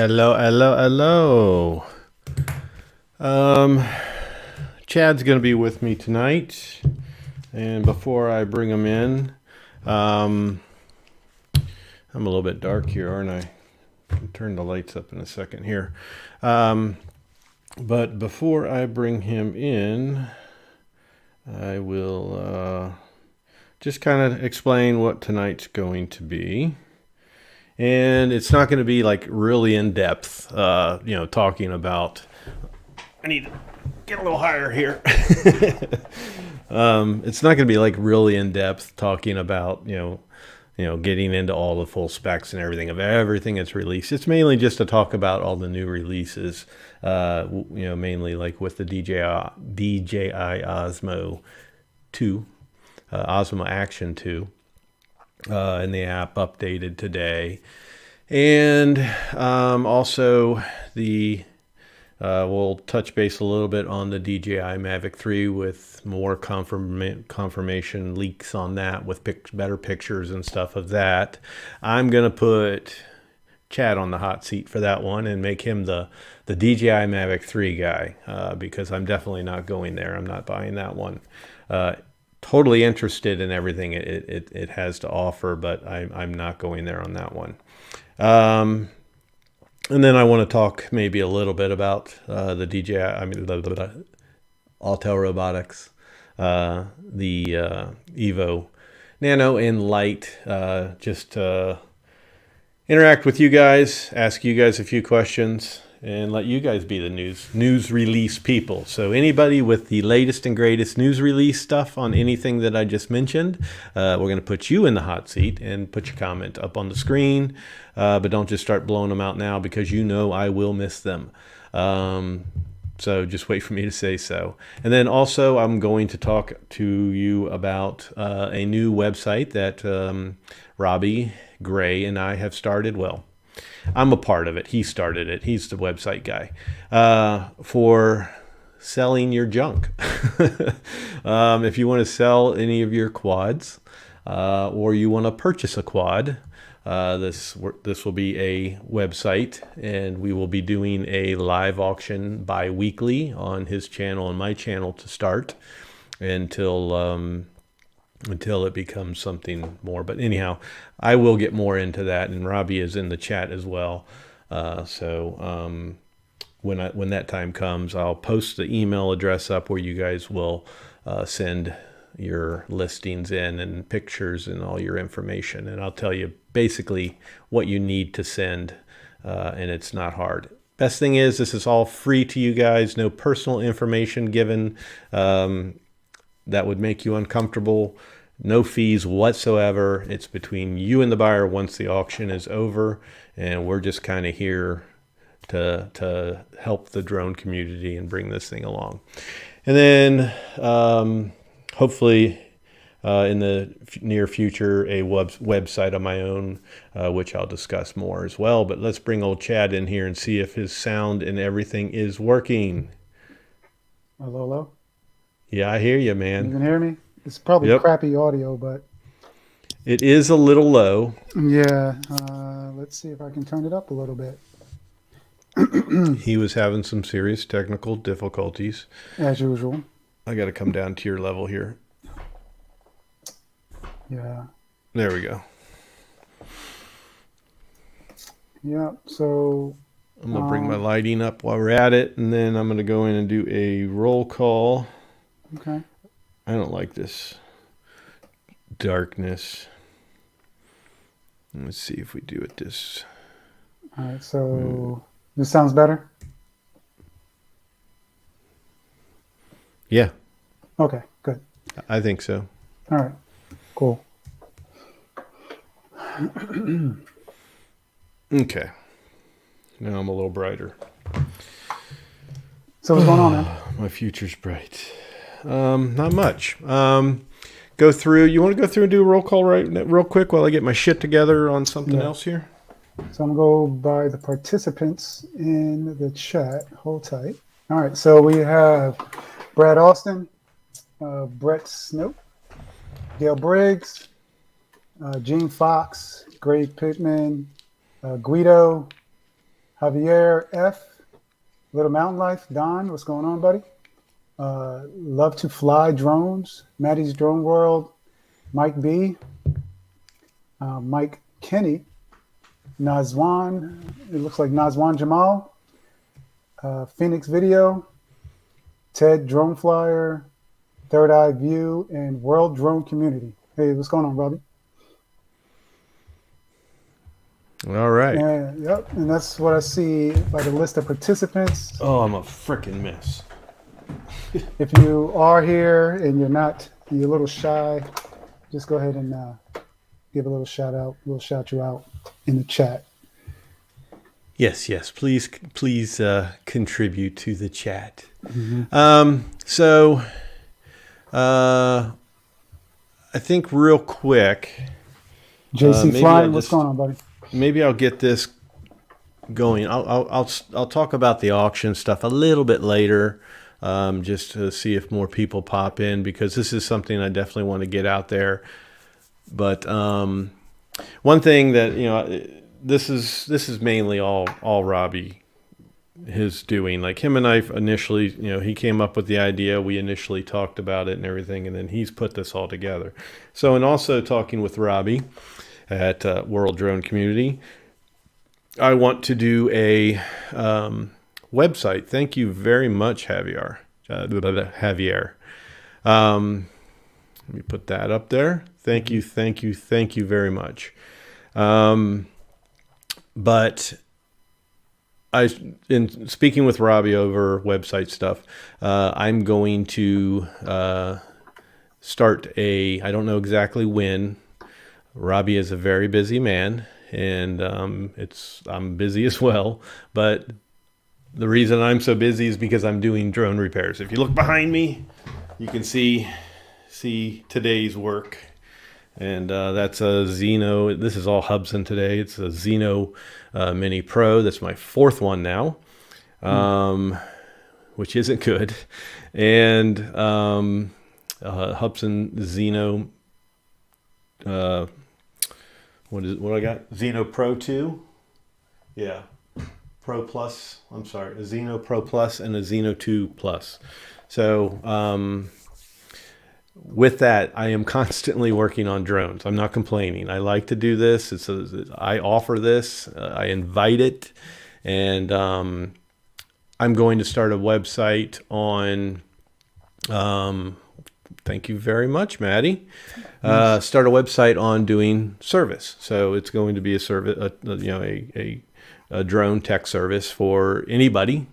Hello, hello, hello. Chad's going to be with me tonight. And before I bring him in, I'm a little bit dark here, aren't I? I'll turn the lights up in a second here. But before I bring him in, I will just kind of explain what tonight's going to be. And it's not going to be like really in depth, talking about. I need to get a little higher here. It's not going to be like really in depth talking about, getting into all the full specs and everything of everything that's released. It's mainly just to talk about all the new releases, mainly like with the DJI Osmo 2, Osmo Action 2. And the app updated today, and also we'll touch base a little bit on the DJI Mavic 3 with more confirmation leaks on that with better pictures and stuff of that. I'm gonna put Chad on the hot seat for that one and make him the DJI Mavic 3 guy, because I'm definitely not going there. I'm not buying that one. Totally interested in everything it has to offer, but I'm not going there on that one. And then I want to talk maybe a little bit about the DJI, Autel Robotics, the Evo Nano and Lite, just interact with you guys, ask you guys a few questions, and let you guys be the news release people. So anybody with the latest and greatest news release stuff on anything that I just mentioned, we're going to put you in the hot seat and put your comment up on the screen. But don't just start blowing them out now, because I will miss them. So just wait for me to say so. And then also I'm going to talk to you about a new website that Robbie Gray and I have started. Well, I'm a part of it. He started it. He's the website guy for selling your junk. If you want to sell any of your quads, or you want to purchase a quad, this will be a website, and we will be doing a live auction bi-weekly on his channel and my channel to start until it becomes something more. But anyhow, I will get more into that, and Robbie is in the chat as well. So when that time comes, I'll post the email address up where you guys will send your listings in and pictures and all your information, and I'll tell you basically what you need to send, and it's not hard. Best thing is, this is all free to you guys, no personal information given that would make you uncomfortable. No fees whatsoever. It's between you and the buyer once the auction is over, and we're just kind of here to help the drone community and bring this thing along. And then hopefully in the near future, a website of my own, which I'll discuss more as well. But let's bring old Chad in here and see if his sound and everything is working. Hello, hello. Yeah, I hear you, man. You can hear me? It's probably crappy audio, but it is a little low. Yeah. Let's see if I can turn it up a little bit. He was having some serious technical difficulties, as usual. I got to come down to your level here. Yeah. There we go. Yeah. So I'm going to bring my lighting up while we're at it, and then I'm going to go in and do a roll call. Okay. I don't like this darkness. Let's see if we do it this. All right. So this sounds better? Yeah. Okay, good. I think so. All right. Cool. Okay. Now I'm a little brighter. So what's going on, man? My future's bright. Not much. Go through. You want to go through and do a roll call real quick while I get my shit together on something else here? So I'm going to go by the participants in the chat. Hold tight. All right. So we have Brad Austin, Brett Snoop, Gail Briggs, Gene Fox, Greg Pittman, Guido, Javier F. Little Mountain Life. Don, what's going on, buddy? Love to fly drones. Maddie's Drone World. Mike B. Mike Kenny. Nazwan. It looks like Nazwan Jamal. Phoenix Video. Ted Drone Flyer. Third Eye View, and World Drone Community. Hey, what's going on, Robbie? All right. Yep, and that's what I see by the list of participants. Oh, I'm a freaking mess. If you are here and you're a little shy, just go ahead and give a little shout out. We'll shout you out in the chat. Yes. Please contribute to the chat. I think real quick, JC Flying, what's going on, buddy? Maybe I'll get this going. I'll talk about the auction stuff a little bit later, just to see if more people pop in, because this is something I definitely want to get out there. But one thing that this is mainly all Robbie. His doing, like him and I initially, he came up with the idea. We initially talked about it and everything, and then he's put this all together. So, and also talking with Robbie at World Drone Community, I want to do a website. Thank you very much, Javier. Let me put that up there. Thank you very much. But in speaking with Robbie over website stuff, I'm going to start I don't know exactly when. Robbie is a very busy man, and I'm busy as well. But the reason I'm so busy is because I'm doing drone repairs. If you look behind me, you can see today's work. And that's a Zino. This is all Hubsan today. It's a Zino Mini Pro. That's my fourth one now, which isn't good. And Hubsan Zino. What I got? Zino Pro 2. Yeah. Pro Plus. I'm sorry. A Zino Pro Plus and a Zino 2 Plus. So, with that, I am constantly working on drones. I'm not complaining. I like to do this. I offer this. I invite it. And I'm going to start a website on... thank you very much, Maddie. Start a website on doing service. So it's going to be a service, a drone tech service for anybody,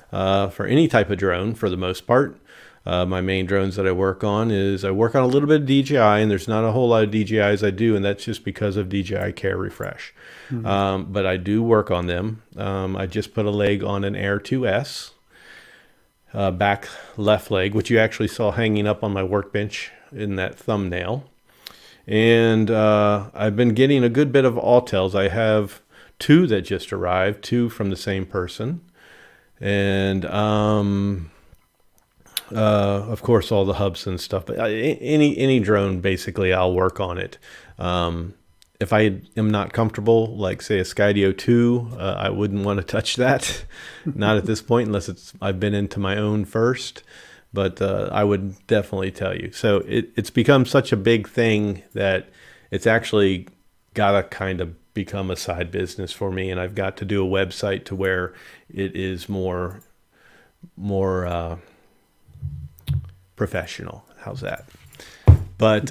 for any type of drone for the most part. My main drones that I work on a little bit of DJI, and there's not a whole lot of DJIs I do, and that's just because of DJI Care Refresh. But I do work on them. I just put a leg on an Air 2S, back left leg, which you actually saw hanging up on my workbench in that thumbnail. And I've been getting a good bit of Autels. I have 2 that just arrived, 2 from the same person. And of course, all the Hubsan stuff, but any drone, basically, I'll work on it. If I am not comfortable, like say a Skydio 2, I wouldn't want to touch that. Not at this point, unless I've been into my own first. But I would definitely tell you. So it's become such a big thing that it's actually got to kind of become a side business for me, and I've got to do a website to where it is more professional. How's that? But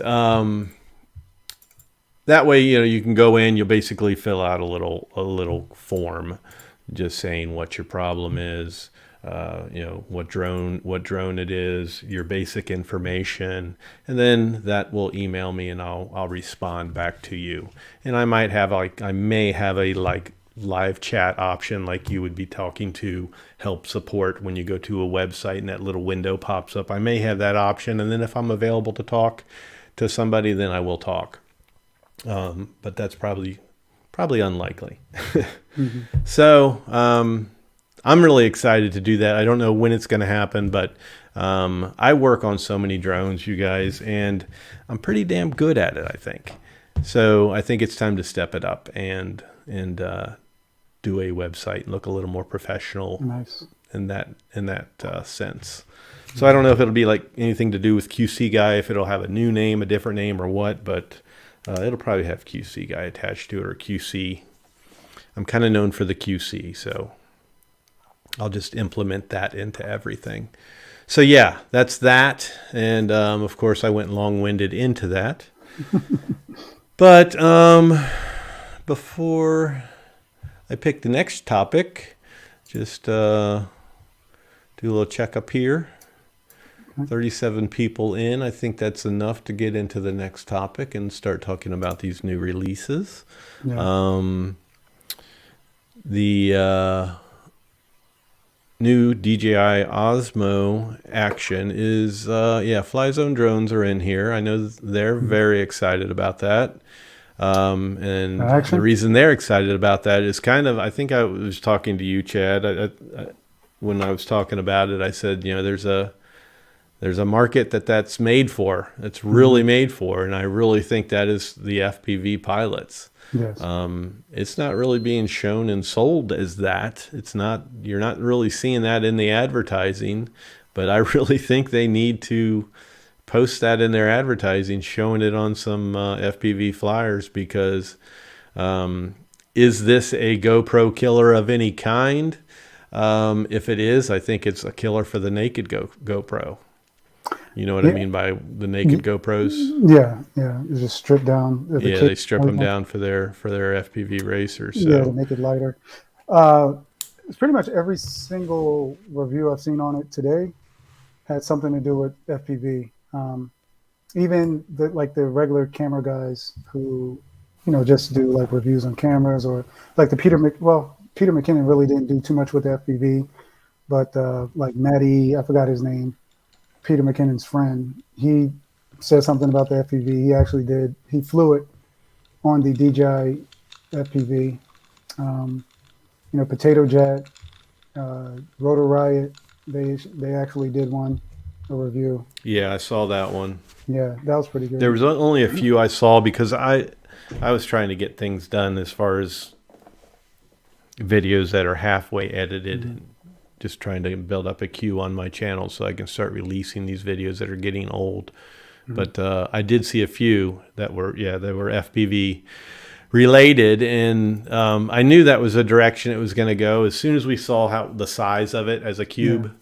that way, you can go in. You'll basically fill out a little form, just saying what your problem is. What drone it is, your basic information, and then that will email me, and I'll respond back to you. And I may have a live chat option, like you would be talking to help support when you go to a website and that little window pops up. I may have that option, and then if I'm available to talk to somebody, then I will talk. But that's probably unlikely. So I'm really excited to do that. I don't know when it's going to happen, but I work on so many drones, you guys, and I'm pretty damn good at it, I think. So I think it's time to step it up and do a website and look a little more professional Nice. in that sense. So I don't know if it'll be like anything to do with QC Guy, if it'll have a new name, a different name, or what, but it'll probably have QC Guy attached to it, or QC. I'm kind of known for the QC, so I'll just implement that into everything. So yeah, that's that. And of course, I went long-winded into that. But before I pick the next topic, just do a little checkup here. 37 people in. I think that's enough to get into the next topic and start talking about these new releases. Yeah. The new DJI Osmo action is, Fly Zone drones are in here. I know they're very excited about that. And the reason they're excited about that is I think I was talking to you, Chad. When I was talking about it, I said, there's a market that's made for. It's really made for, and I really think that is the FPV pilots. Yes. It's not really being shown and sold as that. It's not. You're not really seeing that in the advertising, but I really think they need to post that in their advertising, showing it on some FPV flyers, because is this a GoPro killer of any kind? If it is, I think it's a killer for the naked GoPro. You know what I mean by the naked GoPros? Yeah. It's just stripped down. They strip them down for their FPV racers. So. Yeah, to make it lighter. It's pretty much every single review I've seen on it today had something to do with FPV. Even the regular camera guys who, just do like reviews on cameras, or like Peter McKinnon really didn't do too much with the FPV, but like Matty, I forgot his name, Peter McKinnon's friend, he said something about the FPV. He actually did. He flew it on the DJI FPV. Potato Jet, Rotor Riot, they actually did a review. Yeah, I saw that one. Yeah, that was pretty good. There was only a few I saw because I was trying to get things done as far as videos that are halfway edited, and just trying to build up a queue on my channel so I can start releasing these videos that are getting old. But I did see a few that were FPV related, and I knew that was a direction it was going to go as soon as we saw the size of it as a cube.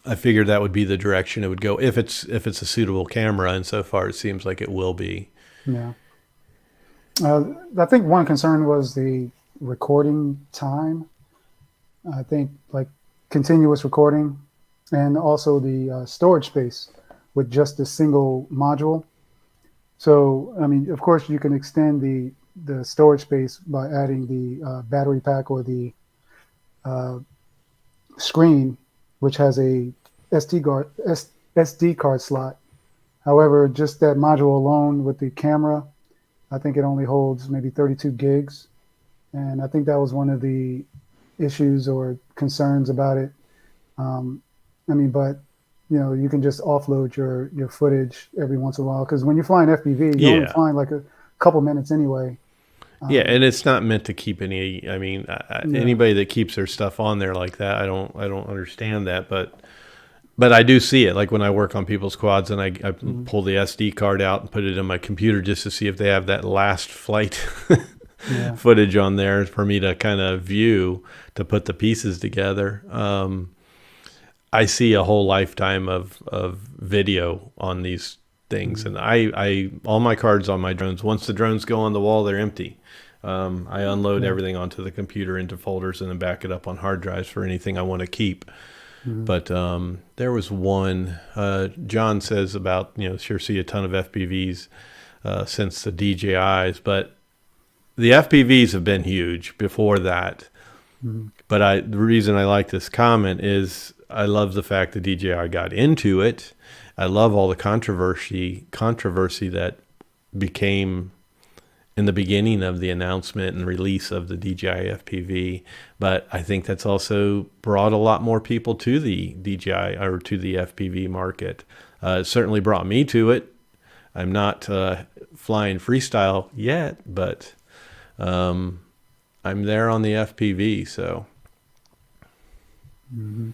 I figured that would be the direction it would go if it's a suitable camera, and so far it seems like it will be. Yeah. I think one concern was the recording time. I think like continuous recording, and also the storage space with just a single module. So, I mean, of course, you can extend the storage space by adding the battery pack or the screen, which has a SD card slot. However, just that module alone with the camera, I think it only holds maybe 32 gigs. And I think that was one of the issues or concerns about it. But you can just offload your footage every once in a while, because when you're flying FPV, you're only flying like a couple minutes anyway. And it's not meant to keep any. I mean, anybody that keeps their stuff on there like that, I don't understand that. But I do see it, like when I work on people's quads, and I pull the SD card out and put it in my computer just to see if they have that last flight footage on there for me to kind of view, to put the pieces together. I see a whole lifetime of video on these things, and I all my cards on my drones, once the drones go on the wall, they're empty. I unload everything onto the computer into folders and then back it up on hard drives for anything I want to keep. But there was one, John says about, sure see a ton of FPVs since the DJIs, but the FPVs have been huge before that. But the reason I like this comment is I love the fact that DJI got into it. I love all the controversy that became in the beginning of the announcement and release of the DJI FPV. But I think that's also brought a lot more people to the DJI or to the FPV market. It certainly brought me to it. I'm not flying freestyle yet, but I'm there on the FPV. So Mm-hmm.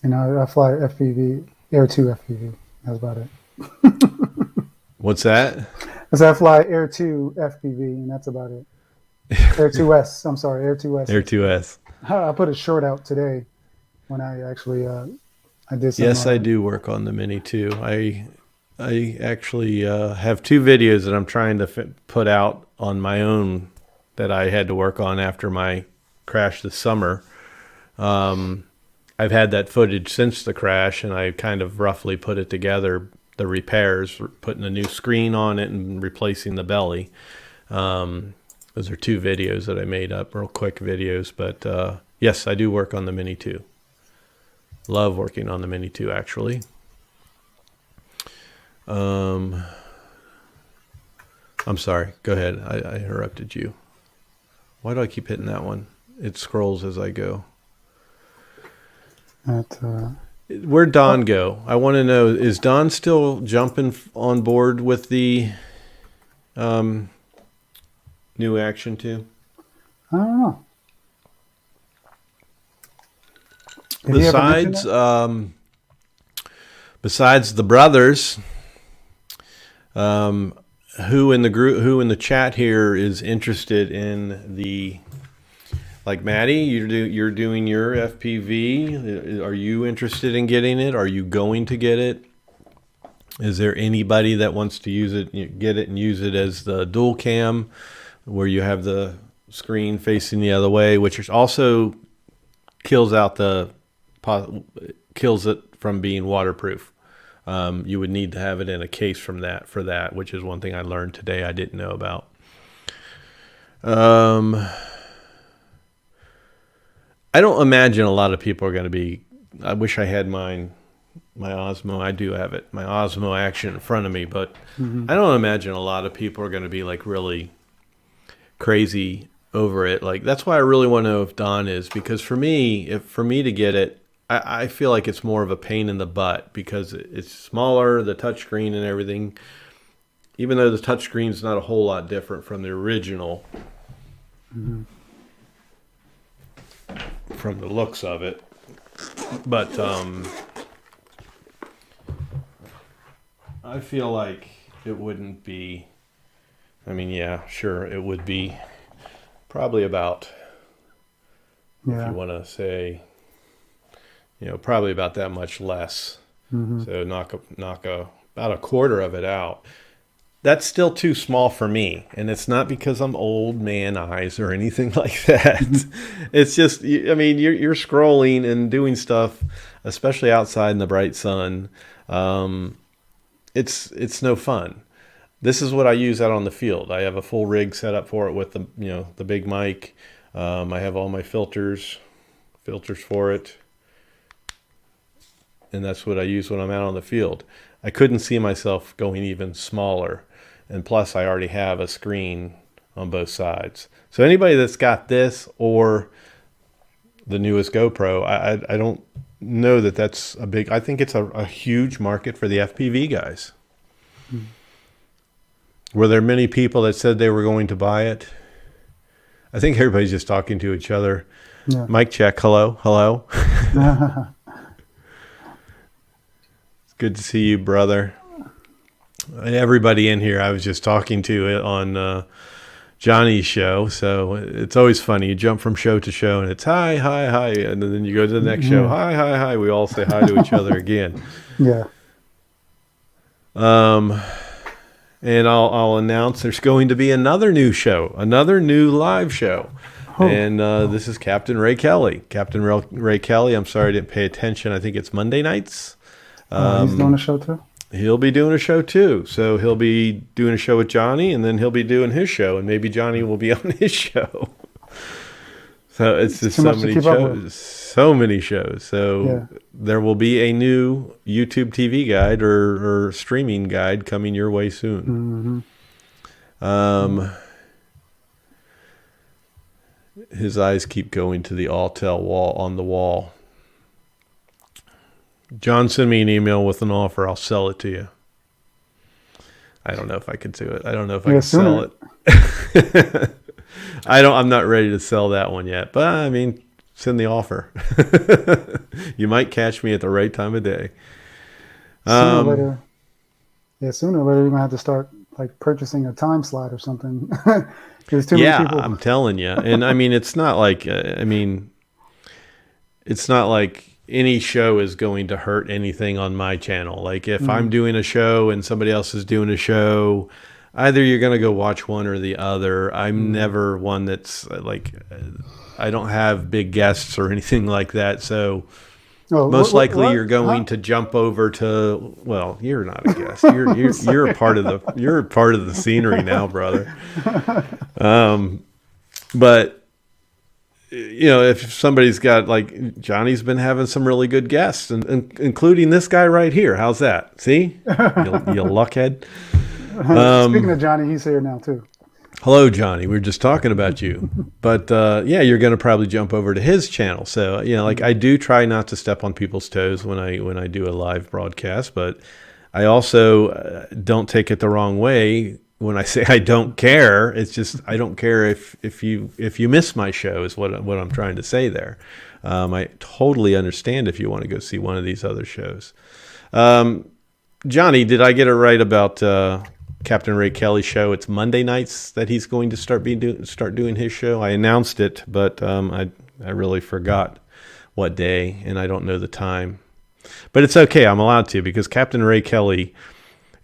And I fly FPV, Air 2 FPV. That's about it. what's that? As I fly Air 2 FPV, and that's about it. Air 2S. I'm sorry, Air 2S. Air 2S. I put a short out today when I actually I did some. Yes, I do work on the Mini too. I actually have 2 videos that I'm trying to put out on my own that I had to work on after my crash this summer. I've had that footage since the crash, and I kind of roughly put it together, the repairs, putting a new screen on it and replacing the belly. Those are 2 videos that I made up, real quick videos. But yes, I do work on the Mini 2. Love working on the Mini 2, actually. I'm sorry. Go ahead. I interrupted you. Why do I keep hitting that one? It scrolls as I go. Where'd Don go? I want to know, is Don still jumping on board with the new Action 2? I don't know. Besides the brothers, who in the chat here is interested in the, like Maddie, you're doing your FPV. Are you interested in getting it? Are you going to get it? Is there anybody that wants to use it, get it and use it as the dual cam, where you have the screen facing the other way, which also kills it from being waterproof. You would need to have it in a case for that, which is one thing I learned today I didn't know about. I don't imagine a lot of people are going to be. I wish I had my Osmo. I do have it, my Osmo Action in front of me, but I don't imagine a lot of people are going to be like really crazy over it. Like, that's why I really want to know if Don is, because for me to get it, I feel like it's more of a pain in the butt because it's smaller, the touchscreen and everything. Even though the touchscreen is not a whole lot different from the original, from the looks of it, but I feel like it wouldn't be. I mean, yeah, sure, it would be probably about. If you want to say. Probably about that much less. So knock about a quarter of it out. That's still too small for me, and it's not because I'm old man eyes or anything like that. It's just, I mean, you're scrolling and doing stuff, especially outside in the bright sun. It's no fun. This is what I use out on the field. I have a full rig set up for it with the big mic. I have all my filters for it. And that's what I use when I'm out on the field. I couldn't see myself going even smaller. And plus, I already have a screen on both sides. So anybody that's got this or the newest GoPro, I don't know that's a big. I think it's a huge market for the FPV guys. Were there many people that said they were going to buy it? I think everybody's just talking to each other. Yeah. Mic check. Hello. Good to see you, brother. Everybody in here I was just talking to on Johnny's show, so it's always funny. You jump from show to show, and it's hi, and then you go to the next show, hi. We all say hi to each other again. Yeah. And I'll announce there's going to be another new show, another new live show. And this is Captain Ray Kelly. Captain Ray Kelly, I'm sorry I didn't pay attention. I think it's Monday nights. He's doing a show too? He'll be doing a show too. So he'll be doing a show with Johnny, and then he'll be doing his show, and maybe Johnny will be on his show. So it's just so many shows. So there will be a new YouTube TV guide or streaming guide coming your way soon. His eyes keep going to the Altel wall on the wall. John, send me an email with an offer. I'll sell it to you. I don't know if I could do it. I don't know if I can sell it. I'm not ready to sell that one yet, but I mean, send the offer. You might catch me at the right time of day. Sooner or later, sooner or later you're gonna have to start like purchasing a time slot or something. There's too many Yeah, people. I'm telling you. And I mean, it's not like, it's not like any show is going to hurt anything on my channel. Like if I'm doing a show and somebody else is doing a show, either you're going to go watch one or the other. I'm never one that's like, I don't have big guests or anything like that. So most likely you're going to jump over to, well, you're not a guest. You're a part of the scenery now, brother. But you know, if somebody's got, like, Johnny's been having some really good guests, and including this guy right here. How's that? See, you luckhead. Speaking of Johnny, he's here now too. Hello, Johnny. We were just talking about you, but yeah, you're going to probably jump over to his channel. So you know, like I do try not to step on people's toes when I do a live broadcast, but I also don't take it the wrong way. When I say I don't care, it's just I don't care if you miss my show is what I'm trying to say there. I totally understand if you want to go see one of these other shows. Johnny, did I get it right about Captain Ray Kelly's show? It's Monday nights that he's going to start doing his show. I announced it, but I really forgot what day, and I don't know the time. But it's okay. I'm allowed to, because Captain Ray Kelly,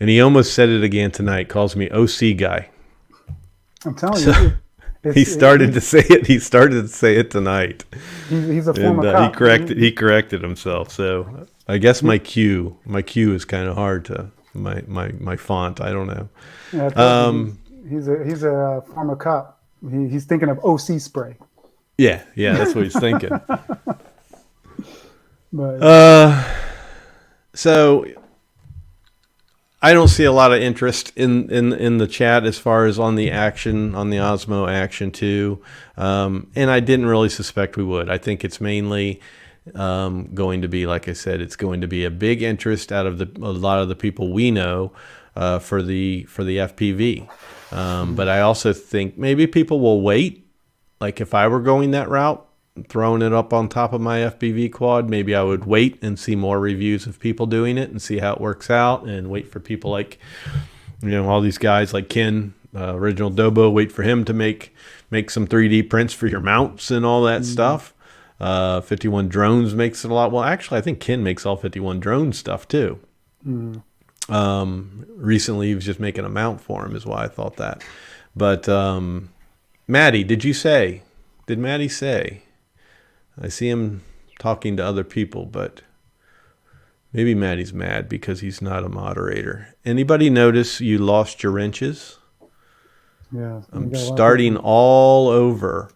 and he almost said it again tonight, calls me OC guy. I'm telling you. He started to say it. He started to say it tonight. He's a former cop. He corrected himself. So I guess my Q is kind of hard to my font. I don't know. Yeah, he's a former cop. He's thinking of OC spray. Yeah, that's what he's thinking. But so I don't see a lot of interest in the chat as far as on the Osmo Action 2. And I didn't really suspect we would. I think it's mainly going to be, like I said, it's going to be a big interest out of a lot of the people we know for the FPV. But I also think maybe people will wait. Like if I were going that route, throwing it up on top of my FPV quad, maybe I would wait and see more reviews of people doing it and see how it works out, and wait for people like, you know, all these guys like Ken, Original Dobo, wait for him to make some 3D prints for your mounts and all that stuff. 51 Drones makes it a lot. Well, actually, I think Ken makes all 51 drone stuff too. Recently, he was just making a mount for him, is why I thought that. But Maddie, did Maddie say? I see him talking to other people, but maybe Maddie's mad because he's not a moderator. Anybody notice you lost your wrenches? Yeah. I'm starting all over.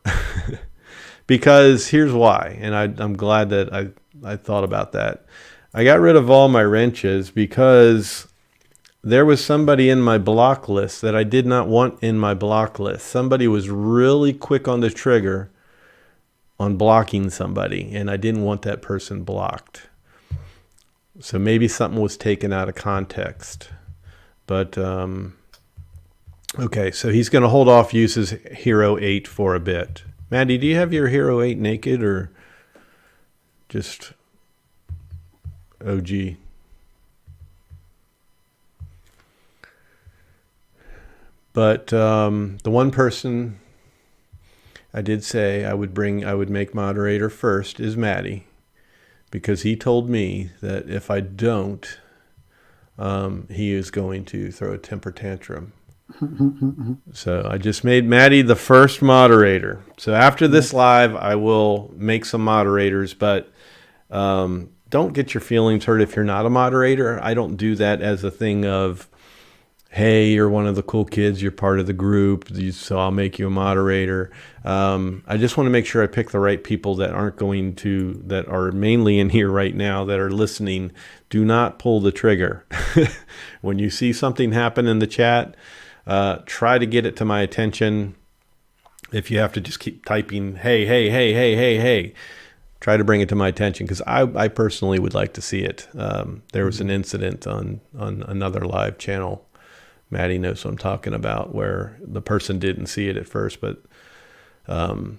Because here's why, and I'm glad that I thought about that. I got rid of all my wrenches because there was somebody in my block list that I did not want in my block list. Somebody was really quick on the trigger on blocking somebody, and I didn't want that person blocked. So maybe something was taken out of context. But okay, so he's going to hold off uses Hero 8 for a bit. Maddie, do you have your Hero 8 naked or just OG? But the one person I did say I would make moderator first is Maddie, because he told me that if I don't, he is going to throw a temper tantrum. So I just made Maddie the first moderator. So after this live, I will make some moderators, but don't get your feelings hurt if you're not a moderator. I don't do that as a thing of, hey, you're one of the cool kids, you're part of the group, so I'll make you a moderator. I just want to make sure I pick the right people that are mainly in here right now that are listening. Do not pull the trigger. When you see something happen in the chat, try to get it to my attention. If you have to just keep typing, hey, try to bring it to my attention, because I personally would like to see it. There was an incident on another live channel. Maddie knows what I'm talking about, where the person didn't see it at first, but it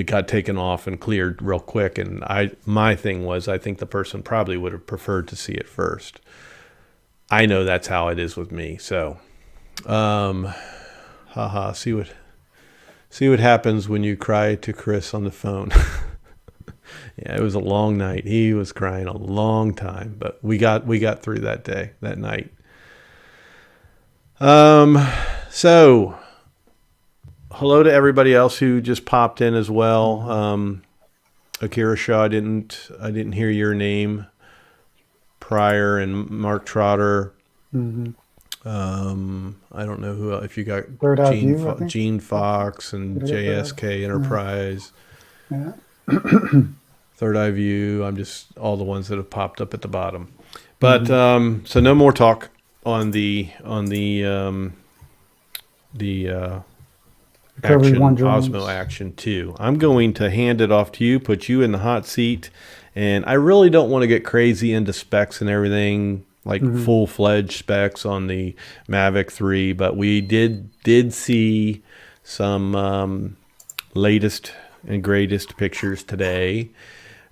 got taken off and cleared real quick. And my thing was, I think the person probably would have preferred to see it first. I know that's how it is with me. So, see what happens when you cry to Chris on the phone. Yeah, it was a long night. He was crying a long time, but we got through that night. So hello to everybody else who just popped in as well. Akira Shaw, I didn't hear your name prior, and Mark Trotter. Mm-hmm. I don't know who, if you got Gene Fox and JSK Enterprise. Yeah. Third Eye View. I'm just all the ones that have popped up at the bottom. But so no more talk on the Action Osmo Action 2. I'm going to hand it off to you, put you in the hot seat, and I really don't want to get crazy into specs and everything, like full-fledged specs on the Mavic 3, but we did see some latest and greatest pictures today.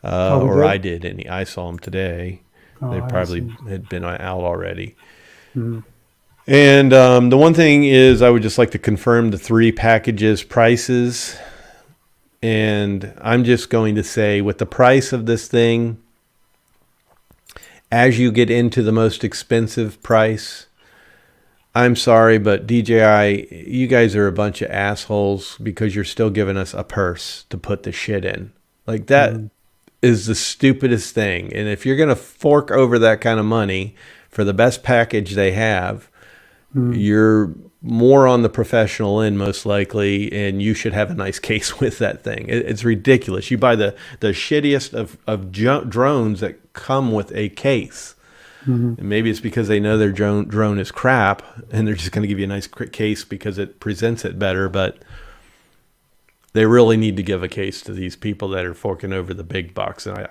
I saw them today. They probably had been out already. Mm-hmm. And the one thing is, I would just like to confirm the 3 packages prices. And I'm just going to say, with the price of this thing, as you get into the most expensive price, I'm sorry, but DJI, you guys are a bunch of assholes because you're still giving us a purse to put the shit in. Like, that is the stupidest thing. And if you're going to fork over that kind of money for the best package they have, you're more on the professional end, most likely, and you should have a nice case with that thing. It's ridiculous. You buy the shittiest of drones that come with a case. And maybe it's because they know their drone is crap, and they're just going to give you a nice case because it presents it better. But they really need to give a case to these people that are forking over the big bucks. And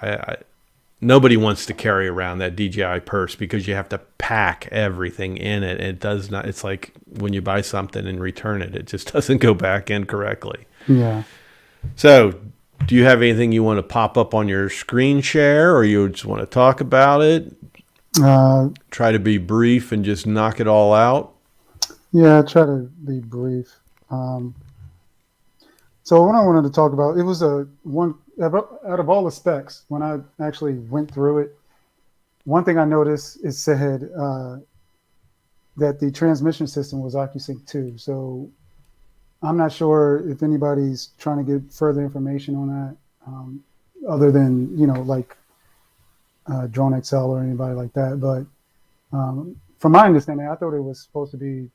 nobody wants to carry around that DJI purse because you have to pack everything in it. It does not. It's like when you buy something and return it, it just doesn't go back in correctly. Yeah. So, do you have anything you want to pop up on your screen share, or you just want to talk about it? Try to be brief and just knock it all out. Yeah, try to be brief. So what I wanted to talk about, it was one out of all the specs. When I actually went through it, one thing I noticed, it said that the transmission system was OcuSync 2. So I'm not sure if anybody's trying to get further information on that, other than, like Drone XL or anybody like that. But from my understanding, I thought it was supposed to be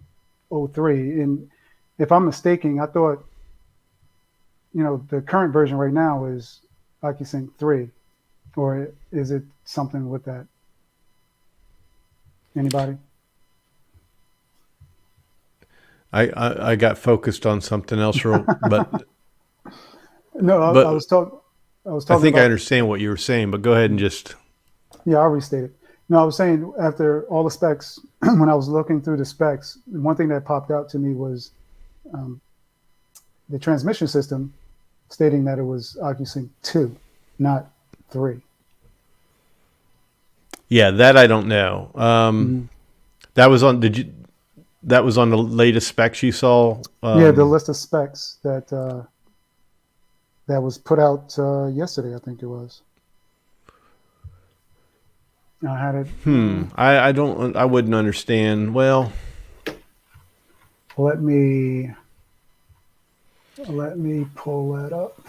03. And if I'm mistaken, I thought, the current version right now is OcuSync 3, or is it something with that? Anybody? I got focused on something else, but no, I was talking. I think I understand what you were saying, but go ahead and just. Yeah, I'll restate it. No, I was saying, after all the specs, when I was looking through the specs, one thing that popped out to me was the transmission system, stating that it was OcuSync 2, not 3. Yeah, that I don't know. That was on. That was on the latest specs you saw? Yeah, the list of specs that was put out yesterday, I think it was. I had it. I wouldn't understand. Well, let me pull that up.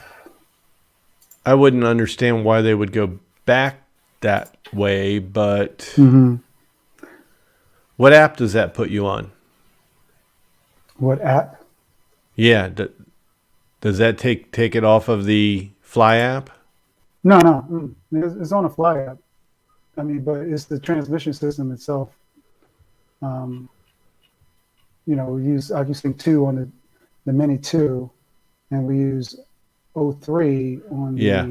I wouldn't understand why they would go back that way, but what app does that put you on? What app? Yeah, does that take it off of the Fly app? No. It's on a Fly app. I mean, but it's the transmission system itself. We use OcuSync 2 on the Mini 2, and we use 03 on the Air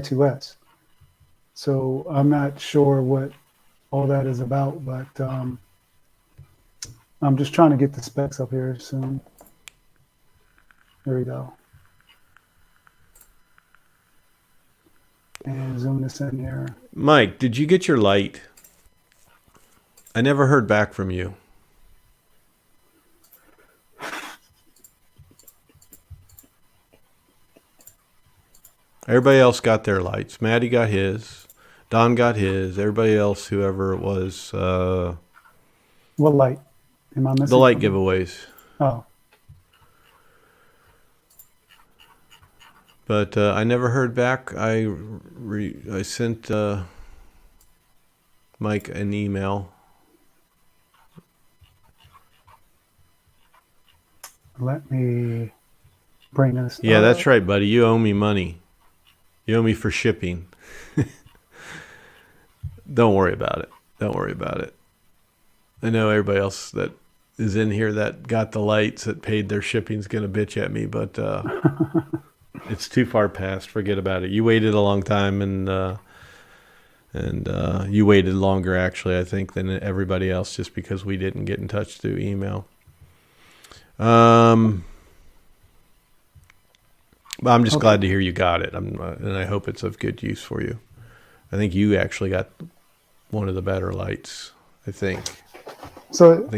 2S. So I'm not sure what all that is about, but I'm just trying to get the specs up here soon. There we go. And zoom this in here. Mike, did you get your light? I never heard back from you. Everybody else got their lights. Maddie got his. Don got his. Everybody else, whoever it was. What light? Am I missing? The light giveaways. Oh. But I never heard back. I sent Mike an email. Let me bring this. Yeah, that's right, buddy. You owe me money. You owe me for shipping. Don't worry about it. Don't worry about it. I know everybody else that is in here that got the lights that paid their shipping is going to bitch at me, but it's too far past. Forget about it. You waited a long time, and you waited longer, actually, I think, than everybody else just because we didn't get in touch through email. I'm just glad to hear you got it. And I hope it's of good use for you. I think you actually got one of the better lights, I think. So,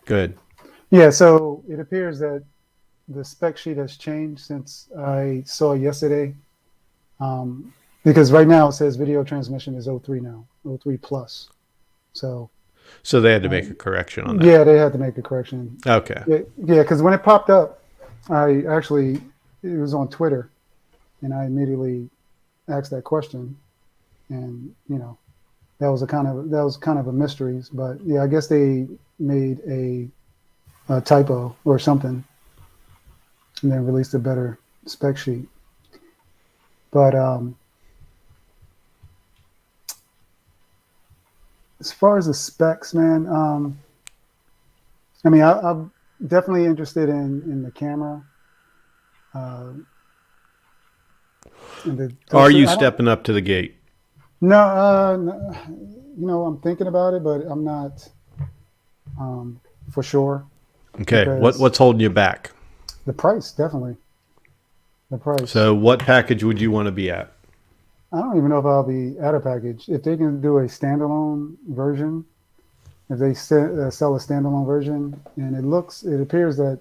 good. Yeah, so it appears that the spec sheet has changed since I saw it yesterday. Because right now it says video transmission is 03 now, 03 plus. So they had to make a correction on that. Yeah, they had to make a correction. Okay. Yeah, because when it popped up, it was on Twitter, and I immediately asked that question, and that was kind of a mystery. But yeah, I guess they made a typo or something, and then released a better spec sheet. But as far as the specs, man, I mean, I'm definitely interested in the camera. Are you stepping up to the gate? No, I'm thinking about it, but I'm not for sure. Okay, what's holding you back? The price, definitely. The price. So what package would you want to be at? I don't even know if I'll be at a package. If they can do a standalone version, if they sell a standalone version, and it appears that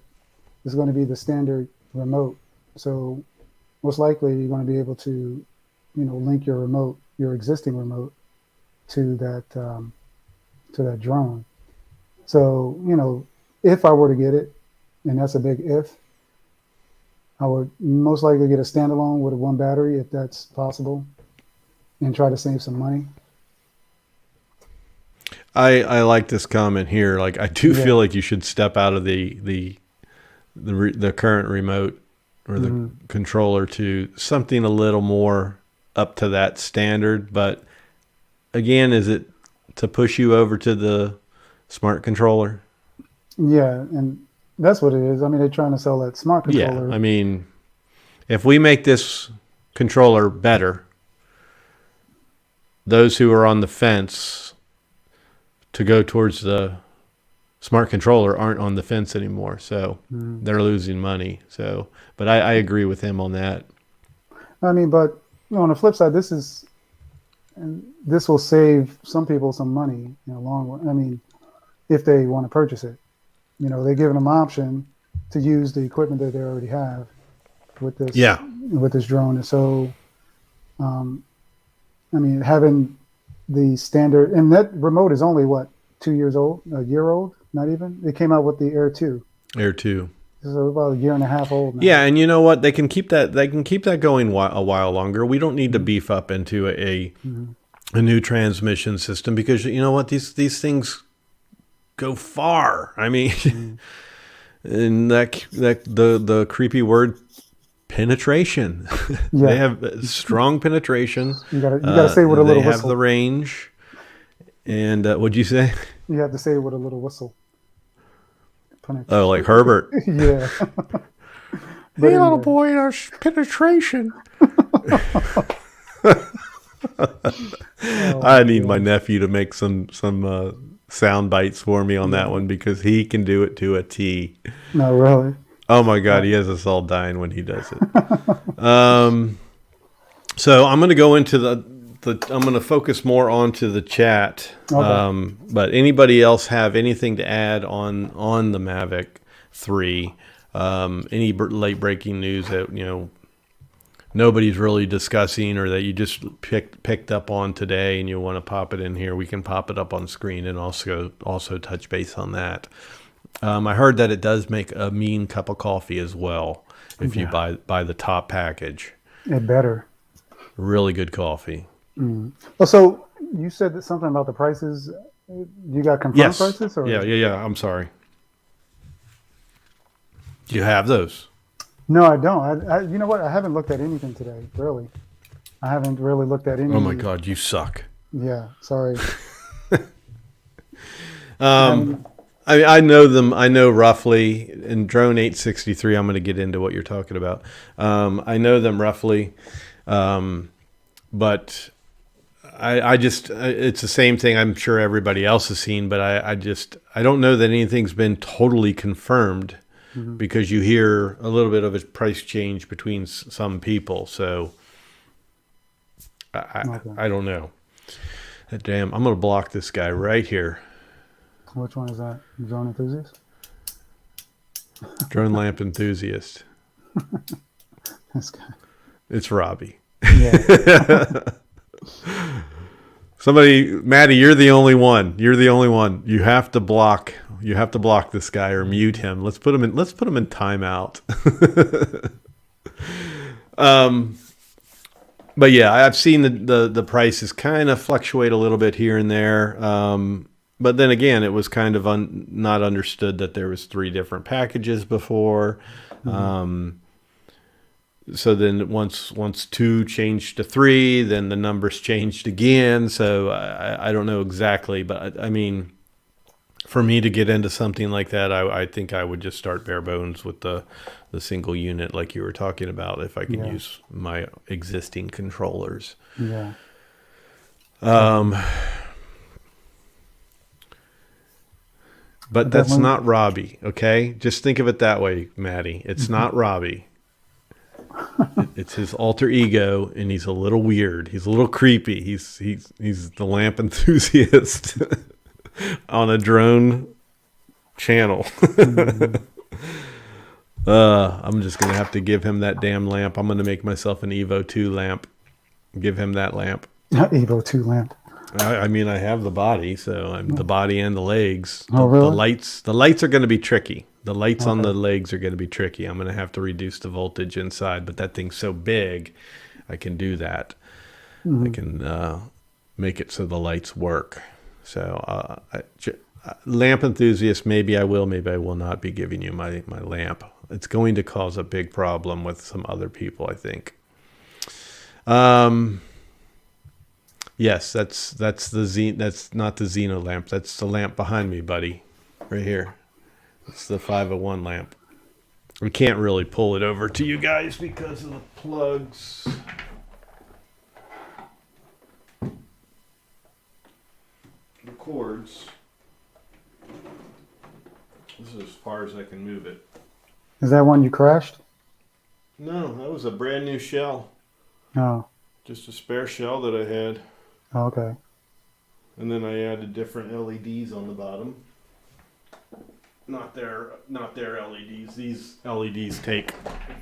it's going to be the standard remote. So most likely you're going to be able to, link your existing remote to that drone. So, if I were to get it, and that's a big if, I would most likely get a standalone with one battery if that's possible, and try to save some money. I like this comment here. Like, I do feel like you should step out of the current remote or the controller to something a little more up to that standard. But again, is it to push you over to the smart controller? Yeah, and that's what it is. I mean, they're trying to sell that smart controller. Yeah, I mean, if we make this controller better, those who are on the fence to go towards the smart controller aren't on the fence anymore. So they're losing money. So, but I agree with him on that. I mean, but on the flip side, this will save some people some money in the long run. I mean, if they want to purchase it, they're giving them an option to use the equipment that they already have with this. Yeah. With this drone, and so, I mean, having the standard, and that remote is only 2 years old, a year old, not even. They came out with the Air 2. Air 2. So about a year and a half old now. Yeah, and you know what? They can keep that. They can keep that going a while longer. We don't need to beef up into a new transmission system because you know what? These things go far. I mean, and the creepy word penetration. Yeah. They have strong penetration. You gotta say with a little whistle. They have the range. And what'd you say? You have to say it with a little whistle. Oh, like Herbert. Yeah. Hey, little boy, there's penetration. I need my nephew to make some sound bites for me on that one because he can do it to a T. No, really. Oh my God, he has us all dying when he does it. So I'm going to go into I'm going to focus more onto the chat. Okay. But anybody else have anything to add on the Mavic 3? Any late breaking news that nobody's really discussing, or that you just picked up on today and you want to pop it in here? We can pop it up on screen and also touch base on that. I heard that it does make a mean cup of coffee as well if you buy the top package. It better. Really good coffee. Well, so you said that something about the prices. You got confirmed prices? Or? Yeah. I'm sorry. Do you have those? No, I don't. You know what? I haven't looked at anything today. Really, I haven't really looked at any. Oh my God, you suck. Yeah, sorry. I know them. I know roughly. In Drone 863, I'm going to get into what you're talking about. I know them roughly, but I just it's the same thing I'm sure everybody else has seen, but I don't know that anything's been totally confirmed, because you hear a little bit of a price change between some people. So I don't know. Damn, I'm going to block this guy right here. Which one is that? Drone enthusiast? Drone lamp enthusiast. This guy. It's Robbie. Yeah. Maddie, you're the only one. You're the only one. You have to block this guy or mute him. Let's put him in timeout. But yeah, I've seen the prices kind of fluctuate a little bit here and there. But then again, it was kind of not understood that there was 3 different packages before. So then once 2 changed to 3, then the numbers changed again. So I don't know exactly, but I mean, for me to get into something like that, I think I would just start bare bones with the single unit, like you were talking about, if I can use my existing controllers. Yeah. But that's not Robbie, okay? Just think of it that way, Maddie. It's not Robbie. It's his alter ego, and he's a little weird. He's a little creepy. He's the lamp enthusiast on a drone channel. I'm just gonna have to give him that damn lamp. I'm gonna make myself an Evo 2 lamp. Give him that lamp. Evo 2 lamp. I mean, I have the body, so I'm the body and the legs. Oh, really? The lights are going to be tricky. The lights on the legs are going to be tricky. I'm going to have to reduce the voltage inside, but that thing's so big, I can do that. I can make it so the lights work. So, lamp enthusiast, maybe I will not be giving you my lamp. It's going to cause a big problem with some other people, I think. Yes, that's not the Zino lamp. That's the lamp behind me, buddy. Right here. It's the 501 lamp. We can't really pull it over to you guys because of the plugs. The cords. This is as far as I can move it. Is that one you crashed? No, that was a brand new shell. Oh. Just a spare shell that I had. Oh, okay. And then I added different LEDs on the bottom. Not their LEDs. These LEDs take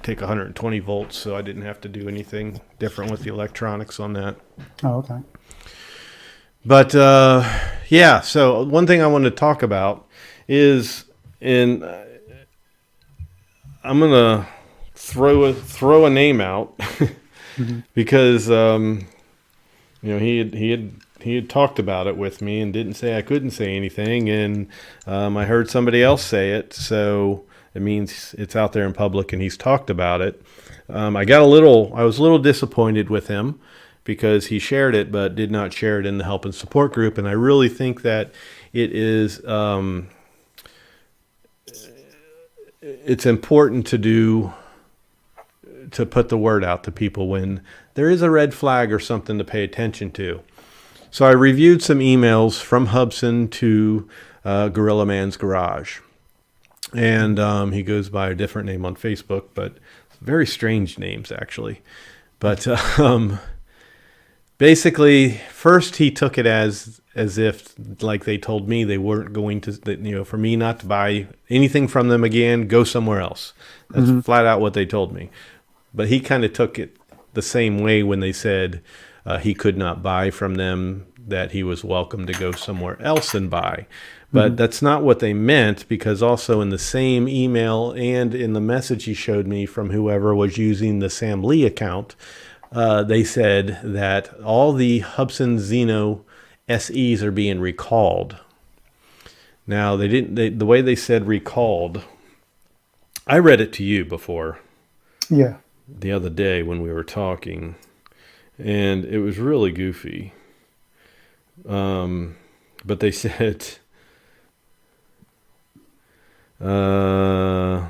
120 volts, so I didn't have to do anything different with the electronics on that. Oh, okay. But yeah, so one thing I want to talk about is I'm gonna throw a name out because he had talked about it with me and didn't say I couldn't say anything, and I heard somebody else say it, so it means it's out there in public and he's talked about it. I was a little disappointed with him because he shared it but did not share it in the help and support group, and I really think that it is it's important to put the word out to people when there is a red flag or something to pay attention to. So I reviewed some emails from Hubsan to Gorilla Man's Garage. And he goes by a different name on Facebook, but very strange names actually. But basically, first he took it as if like they told me they weren't going to, for me not to buy anything from them again, go somewhere else. That's flat out what they told me. But he kind of took it the same way when they said he could not buy from them, that he was welcome to go somewhere else and buy. But that's not what they meant, because also in the same email and in the message he showed me from whoever was using the Sam Lee account, they said that all the Hubsan Zino SEs are being recalled. Now, the way they said recalled, I read it to you before. Yeah. The other day when we were talking, and it was really goofy. But they said, blah,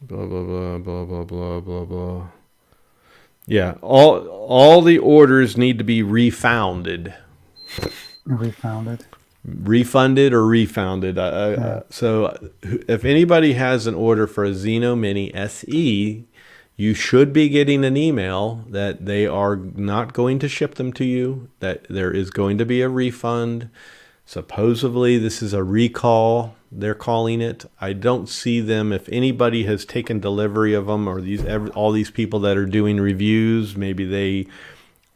blah, blah, blah, blah, blah, blah, blah. Yeah, all the orders need to be refounded. Refunded or refounded. So if anybody has an order for a Zino Mini SE, you should be getting an email that they are not going to ship them to you, that there is going to be a refund. Supposedly this is a recall, they're calling it. I don't see them, if anybody has taken delivery of them, or all these people that are doing reviews, maybe they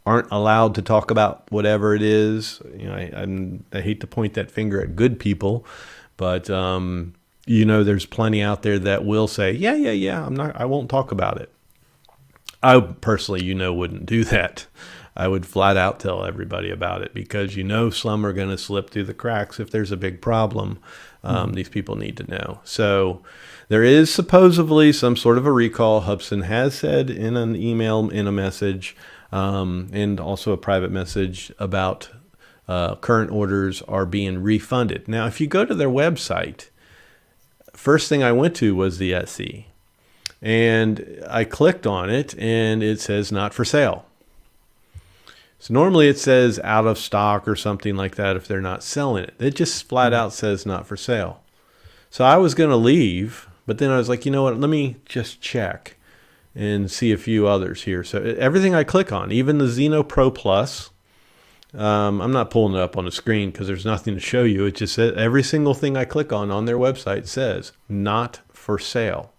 aren't allowed to talk about whatever it is. I hate to point that finger at good people, but there's plenty out there that will say, yeah, I won't talk about it. I personally, wouldn't do that. I would flat out tell everybody about it, because some are going to slip through the cracks if there's a big problem. These people need to know. So there is supposedly some sort of a recall. Hubsan has said in an email, in a message, and also a private message, about current orders are being refunded. Now, if you go to their website, first thing I went to was the SE, and I clicked on it, and it says not for sale. So normally it says out of stock or something like that if they're not selling it. It just flat out says not for sale. So I was going to leave, but then I was like, you know what, let me just check and see a few others here. So everything I click on, even the Zino Pro Plus, I'm not pulling it up on the screen because there's nothing to show you. It just says every single thing I click on their website says not for sale.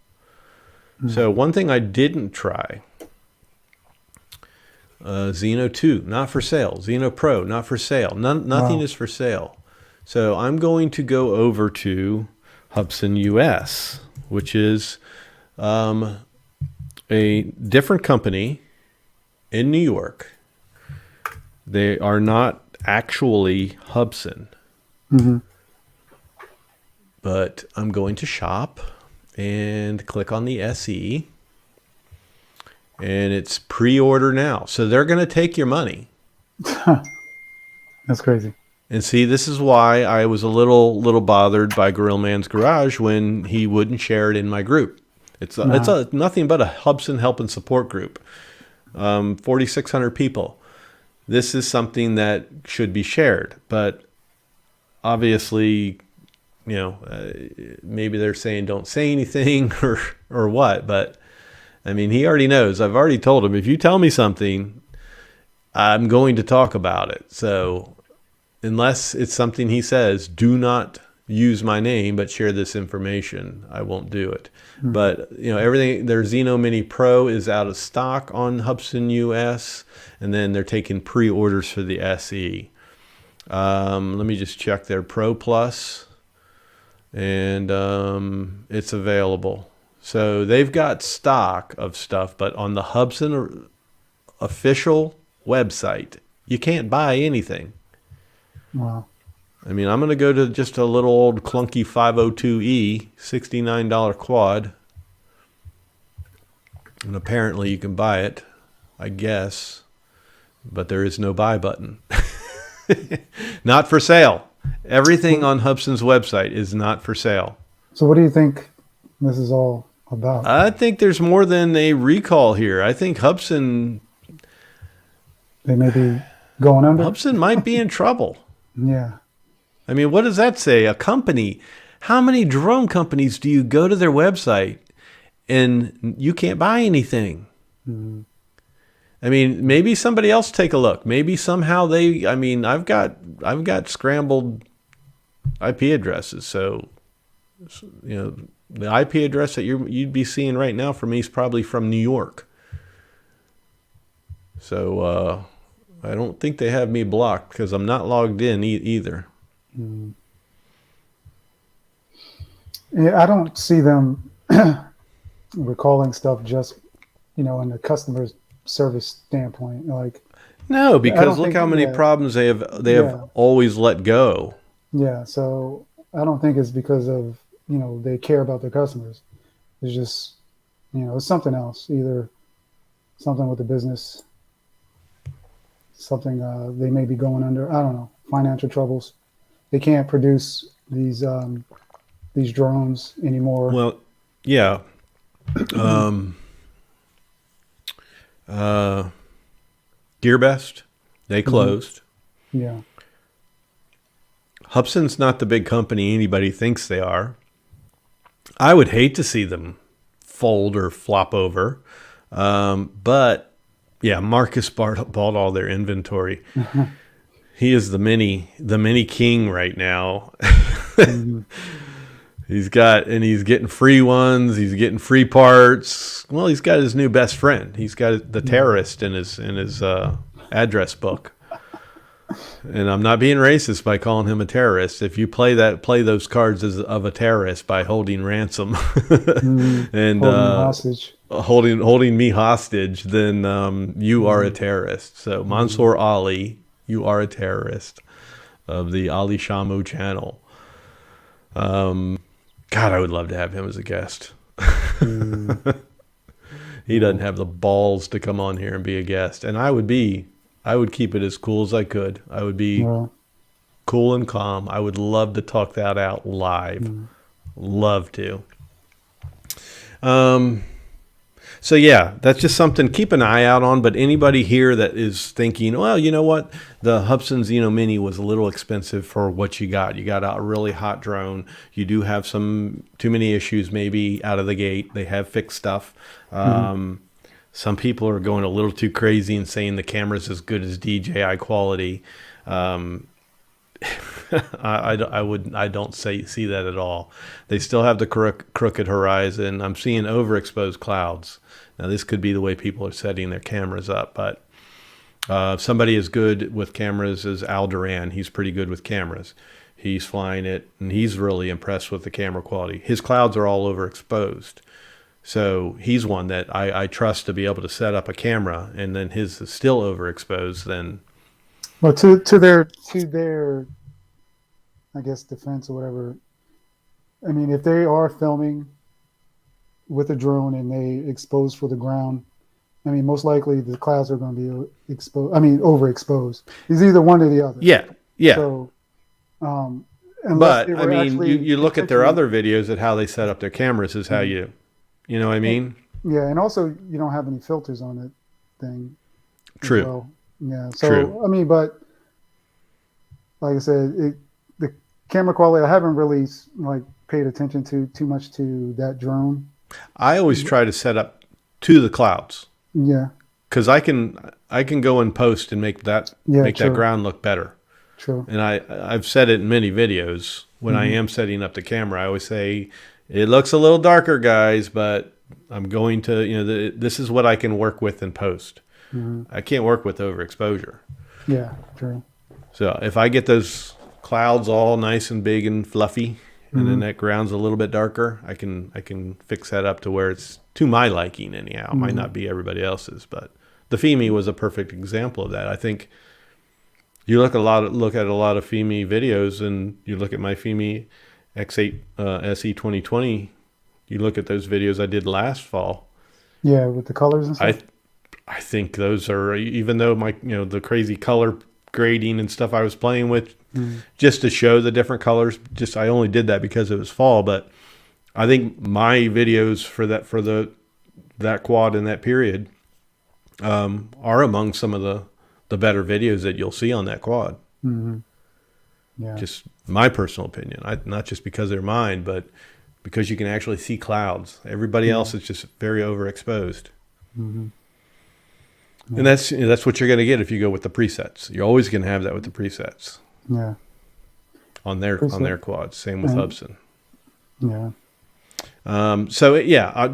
So one thing I didn't try, Zino 2, not for sale. Zino Pro, not for sale. Nothing is for sale. So I'm going to go over to Hubsan US, which is a different company in New York. They are not actually Hubsan. But I'm going to shop and click on the SE. And it's pre-order now. So they're going to take your money. That's crazy. And see, this is why I was a little bothered by Gorilla Man's Garage when he wouldn't share it in my group. It's nothing but a Hubsan help and support group. 4,600 people. This is something that should be shared. But obviously, maybe they're saying don't say anything or what. But I mean, he already knows. I've already told him, if you tell me something, I'm going to talk about it. So unless it's something he says, do not use my name, but share this information, I won't do it. But, everything, their Zino Mini Pro is out of stock on Hubsan US, and then they're taking pre-orders for the SE. Let me just check their Pro Plus, and it's available. So they've got stock of stuff, but on the Hubsan official website, you can't buy anything. Wow. I mean, I'm going to go to just a little old clunky 502E, $69 quad. And apparently you can buy it, I guess, but there is no buy button. Not for sale. Everything on Hubsan's website is not for sale. So what do you think this is all about? I think there's more than a recall here. I think Hubsan... They may be going under? Hubsan might be in trouble. Yeah. I mean, what does that say? A company. How many drone companies do you go to their website and you can't buy anything? Mm. I mean, maybe somebody else take a look. Maybe somehow they. I mean, I've got scrambled IP addresses, so the IP address that you'd be seeing right now for me is probably from New York. So I don't think they have me blocked because I'm not logged in either. Mm. Yeah, I don't see them recalling stuff just, in the customer service standpoint. Like, No, I because don't look think, how many yeah, problems they have yeah, always let go. yeah. So I don't think it's because of, they care about their customers. It's just, it's something else, either something with the business, something they may be going under. I don't know, financial troubles. They can't produce these drones anymore. Well, yeah. Um, uh, GearBest, they Hmm. closed. Yeah. Hubsan's not the big company anybody thinks they are. I would hate to see them fold or flop over. But yeah, Marcus bought all their inventory. He is the mini king right now. Hmm. He's getting free ones. He's getting free parts. Well, he's got his new best friend. He's got the Yeah. terrorist in his address book. And I'm not being racist by calling him a terrorist. If you play those cards of a terrorist by holding ransom Hmm. and Holding you hostage. holding me hostage, then you are a Hmm. terrorist. So Hmm. Mansour Ali, you are a terrorist of the Ali Shamu channel. God, I would love to have him as a guest. Hmm. He doesn't Yeah. have the balls to come on here and be a guest, and I would keep it as cool as I could. I would be Well. cool and calm. I would love to talk that out live. Hmm. Love to. Um, so yeah, that's just something keep an eye out on. But anybody here that is thinking, well, you know what, the Hubsan Zino Mini was a little expensive for what you got. You got a really hot drone. You do have some too many issues maybe out of the gate. They have fixed stuff. Hmm. Some people are going a little too crazy and saying the camera's as good as DJI quality. Um, I don't see that at all. They still have the crooked horizon. I'm seeing overexposed clouds. Now this could be the way people are setting their cameras up, but somebody as good with cameras as Al Duran. He's pretty good with cameras. He's flying it, and he's really impressed with the camera quality. His clouds are all overexposed. So he's one that I trust to be able to set up a camera, and then his is still overexposed. Then Well, to their I guess defense or whatever. I mean, if they are filming with a drone and they expose for the ground, I mean, most likely the clouds are going to be exposed. I mean, overexposed. It's either one or the other. yeah, yeah. So, unless they But I were mean, actually you look at their intentionally, other videos at how they set up their cameras is how Mhm. you know what I And- mean? yeah, and also you don't have any filters on that thing as True, well. Yeah. true. So I mean, but like I said, the camera quality, I haven't really like paid attention to too much to that drone. I always try to set up to the clouds Yeah. because I can go and post and Yeah. make that True. ground look better. True. And I've said it in many videos when I Hmm. am setting up the camera. I always say it looks a little darker, guys, but I'm going to this is what I can work with in post. Hmm. I can't work with overexposure. Yeah. True. So if I get those clouds all nice and big and fluffy, and then Hmm. that ground's a little bit darker, I can fix that up to where it's to my liking anyhow. It might Hmm. not be everybody else's, but the Femi was a perfect example of that. I think you look at a lot of Femi videos, and you look at my Femi X8 SE 2020. You look at those videos I did last fall. Yeah, with the colors and I stuff. I think those are, even though my the crazy color grading and stuff I was playing with Mm. just to show the different colors. Just I only did that because it was fall, but I think my videos for that quad in that period are among some of the better videos that you'll see on that quad. Hmm. Yeah. Just my personal opinion. Not just because they're mine, but because you can actually see clouds. Everybody else is just very overexposed. Mm-hmm. Yeah. And that's what you're going to get if you go with the presets. You're always going to have that with the presets. Yeah. On their quads. Same with Hubsan. Yeah.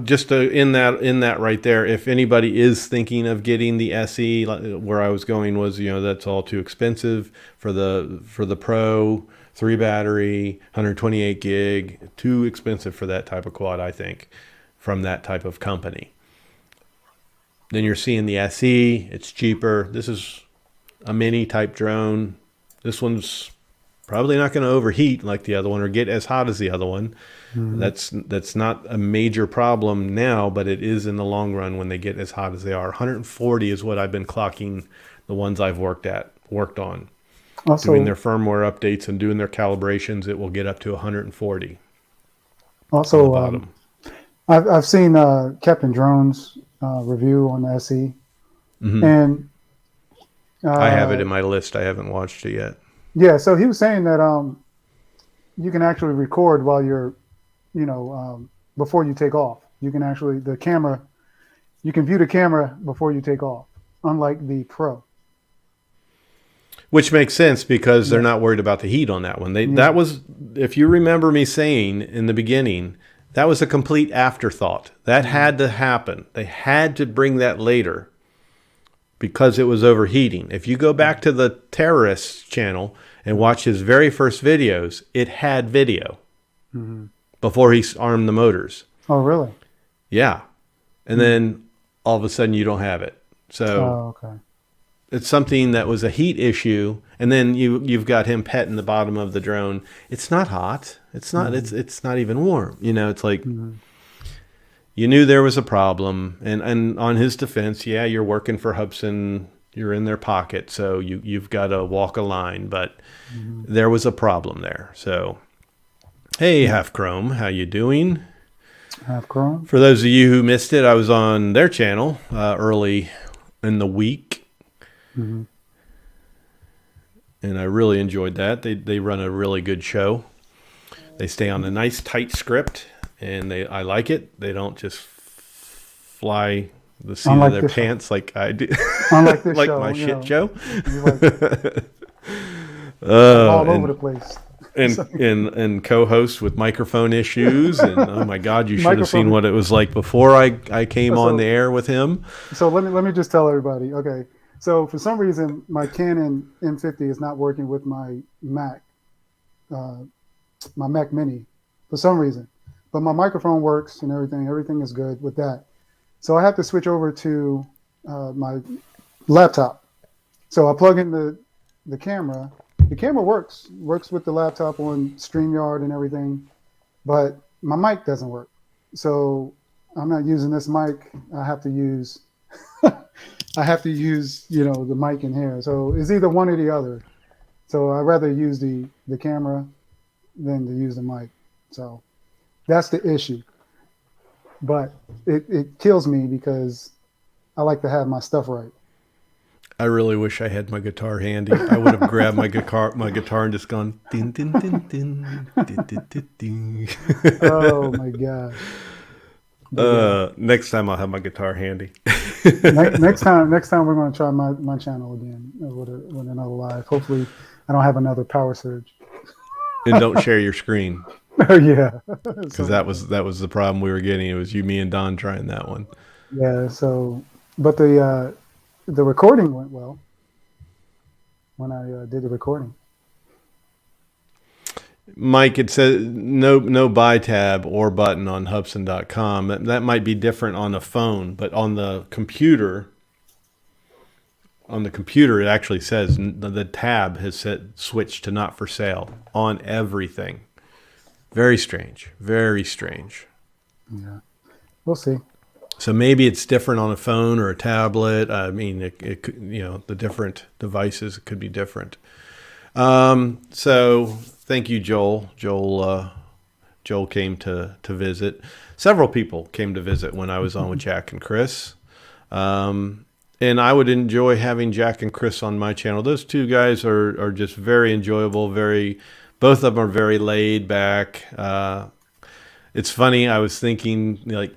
Just in that right there, if anybody is thinking of getting the SE, where I was going was, that's all too expensive for the Pro, 3 battery, 128 gig, too expensive for that type of quad, I think, from that type of company. Then you're seeing the SE, it's cheaper. This is a mini type drone. This one's probably not going to overheat like the other one or get as hot as the other one. Mm-hmm. That's not a major problem now, but it is in the long run when they get as hot as they are. 140 is what I've been clocking the ones I've worked on. Also, doing their firmware updates and doing their calibrations, it will get up to 140. Also, I've seen Captain Drone's review on the SE, mm-hmm. and I have it in my list. I haven't watched it yet. Yeah, so he was saying that you can actually record while you're, before you take off. You can actually you can view the camera before you take off, unlike the Pro. Which makes sense because they're not worried about the heat on that one. That was, if you remember me saying in the beginning, that was a complete afterthought. That had to happen. They had to bring that later because it was overheating. If you go back to the Terrorist channel and watch his very first videos, it had video before he armed the motors. Oh, really? Yeah. And then all of a sudden you don't have it. So it's something that was a heat issue. And then you've got him petting the bottom of the drone. It's not hot. It's not, it's not even warm. It's like, you knew there was a problem. And on his defense, you're working for Hubsan. You're in their pocket. So you've got to walk a line, but there was a problem there. So, hey, Half Chrome, how you doing? Half Chrome. For those of you who missed it, I was on their channel early in the week. And I really enjoyed that. They run a really good show. They stay on a nice tight script, and I like it. They don't just fly the seat of their pants like I do. Unlike this like show, my shit show. All over the place. and co-host with microphone issues, and oh my God, you should have seen what it was like before I came on the air with him. So let me just tell everybody. Okay, so for some reason my Canon M50 is not working with my Mac Mini for some reason, but my microphone works and everything is good with that. So I have to switch over to my laptop. So I plug in the camera. The camera works with the laptop on StreamYard and everything, but my mic doesn't work. So I'm not using this mic. I have to use the mic in here. So it's either one or the other. So I'd rather use the camera than to use the mic. So that's the issue. But it kills me because I like to have my stuff right. I really wish I had my guitar handy. I would have grabbed my guitar and just gone din din din din din din din din. Oh my gosh. Next time I'll have my guitar handy. next time we're going to try my channel again with another live. Hopefully I don't have another power surge. And don't share your screen. Oh yeah. Because that was the problem we were getting. It was you, me, and Don trying that one. Yeah, so but the recording went well when I did the recording. Mike, it says no buy tab or button on Hubsan.com. That might be different on a phone, but on the computer, it actually says the tab has switched to not for sale on everything. Very strange. Very strange. Yeah, we'll see. So maybe it's different on a phone or a tablet. I mean, it could, the different devices could be different. So thank you, Joel. Joel came to visit. Several people came to visit when I was on with Jack and Chris. And and I would enjoy having Jack and Chris on my channel. Those two guys are just very enjoyable. Both of them are very laid back. It's funny. I was thinking, like,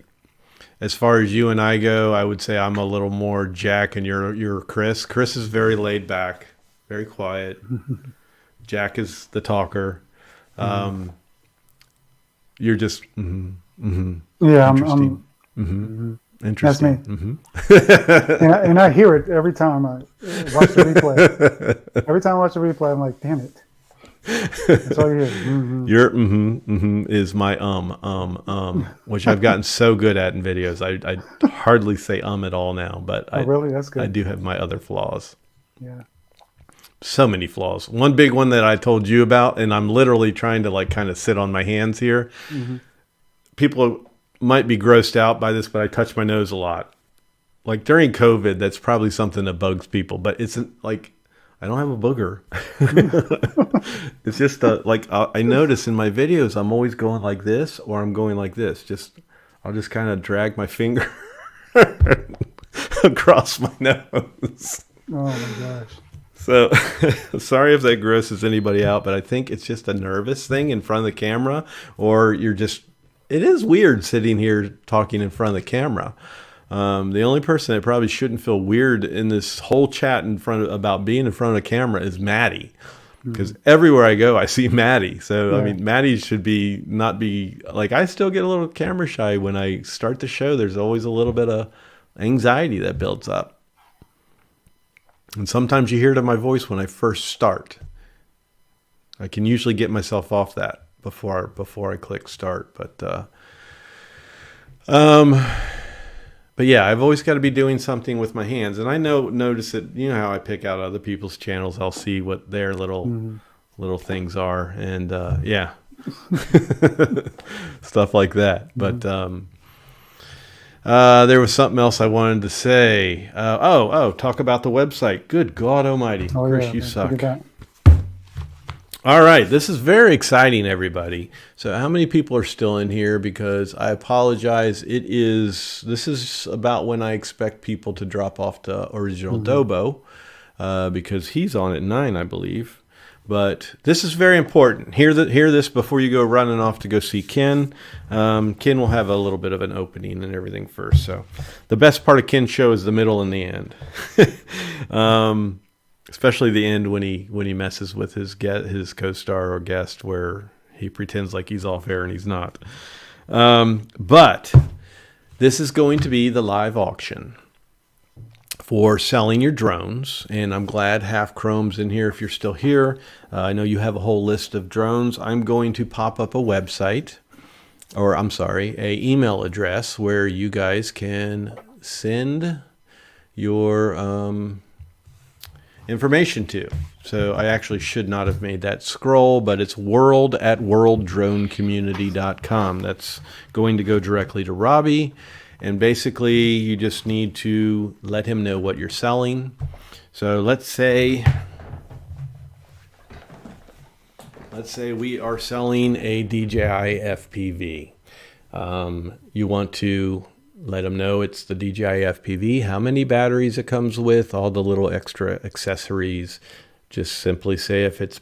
as far as you and I go, I would say I'm a little more Jack and you're Chris. Chris is very laid back, very quiet. Jack is the talker. You're just yeah. interesting. Interesting. That's me. And I hear it every time I watch the replay. Every time I watch the replay, I'm like, damn it. That's all you hear. Your is my which I've gotten so good at in videos. I hardly say at all now, but really? That's good. I do have my other flaws. Yeah. So many flaws. One big one that I told you about, and I'm literally trying to like kind of sit on my hands here. People might be grossed out by this, but I touch my nose a lot. Like during COVID, that's probably something that bugs people, but it's like, I don't have a booger. It's just like I notice in my videos, I'm always going like this, or I'm going like this. I'll just kind of drag my finger across my nose. Oh my gosh. So sorry if that grosses anybody out, but I think it's just a nervous thing in front of the camera, or it is weird sitting here talking in front of the camera. The only person that probably shouldn't feel weird in this whole chat about being in front of the camera is Maddie, because everywhere I go, I see Maddie. So, yeah. I mean, Maddie should not be like, I still get a little camera shy when I start the show. There's always a little bit of anxiety that builds up. And sometimes you hear it in my voice when I first start. I can usually get myself off that before I click start. But yeah, I've always got to be doing something with my hands. And I notice it, you know how I pick out other people's channels. I'll see what their little things are. And yeah, stuff like that. But there was something else I wanted to say. Talk about the website. Good God almighty. Chris, you suck. All right. This is very exciting, everybody. So how many people are still in here? Because I apologize. This is about when I expect people to drop off to Original Dobo, because he's on at 9, I believe. But this is very important. Hear this before you go running off to go see Ken. Ken will have a little bit of an opening and everything first. So the best part of Ken's show is the middle and the end. Especially the end when he messes with his co-star or guest, where he pretends like he's all fair and he's not. But this is going to be the live auction for selling your drones, and I'm glad Half Chrome's in here if you're still here. I know you have a whole list of drones. I'm going to pop up a website, or I'm sorry, a email address where you guys can send your information to. So I actually should not have made that scroll, but it's world@worlddronecommunity.com. That's going to go directly to Robbie. And basically, you just need to let him know what you're selling. So let's say we are selling a DJI FPV. You want to let him know it's the DJI FPV, how many batteries it comes with, all the little extra accessories. Just simply say if it's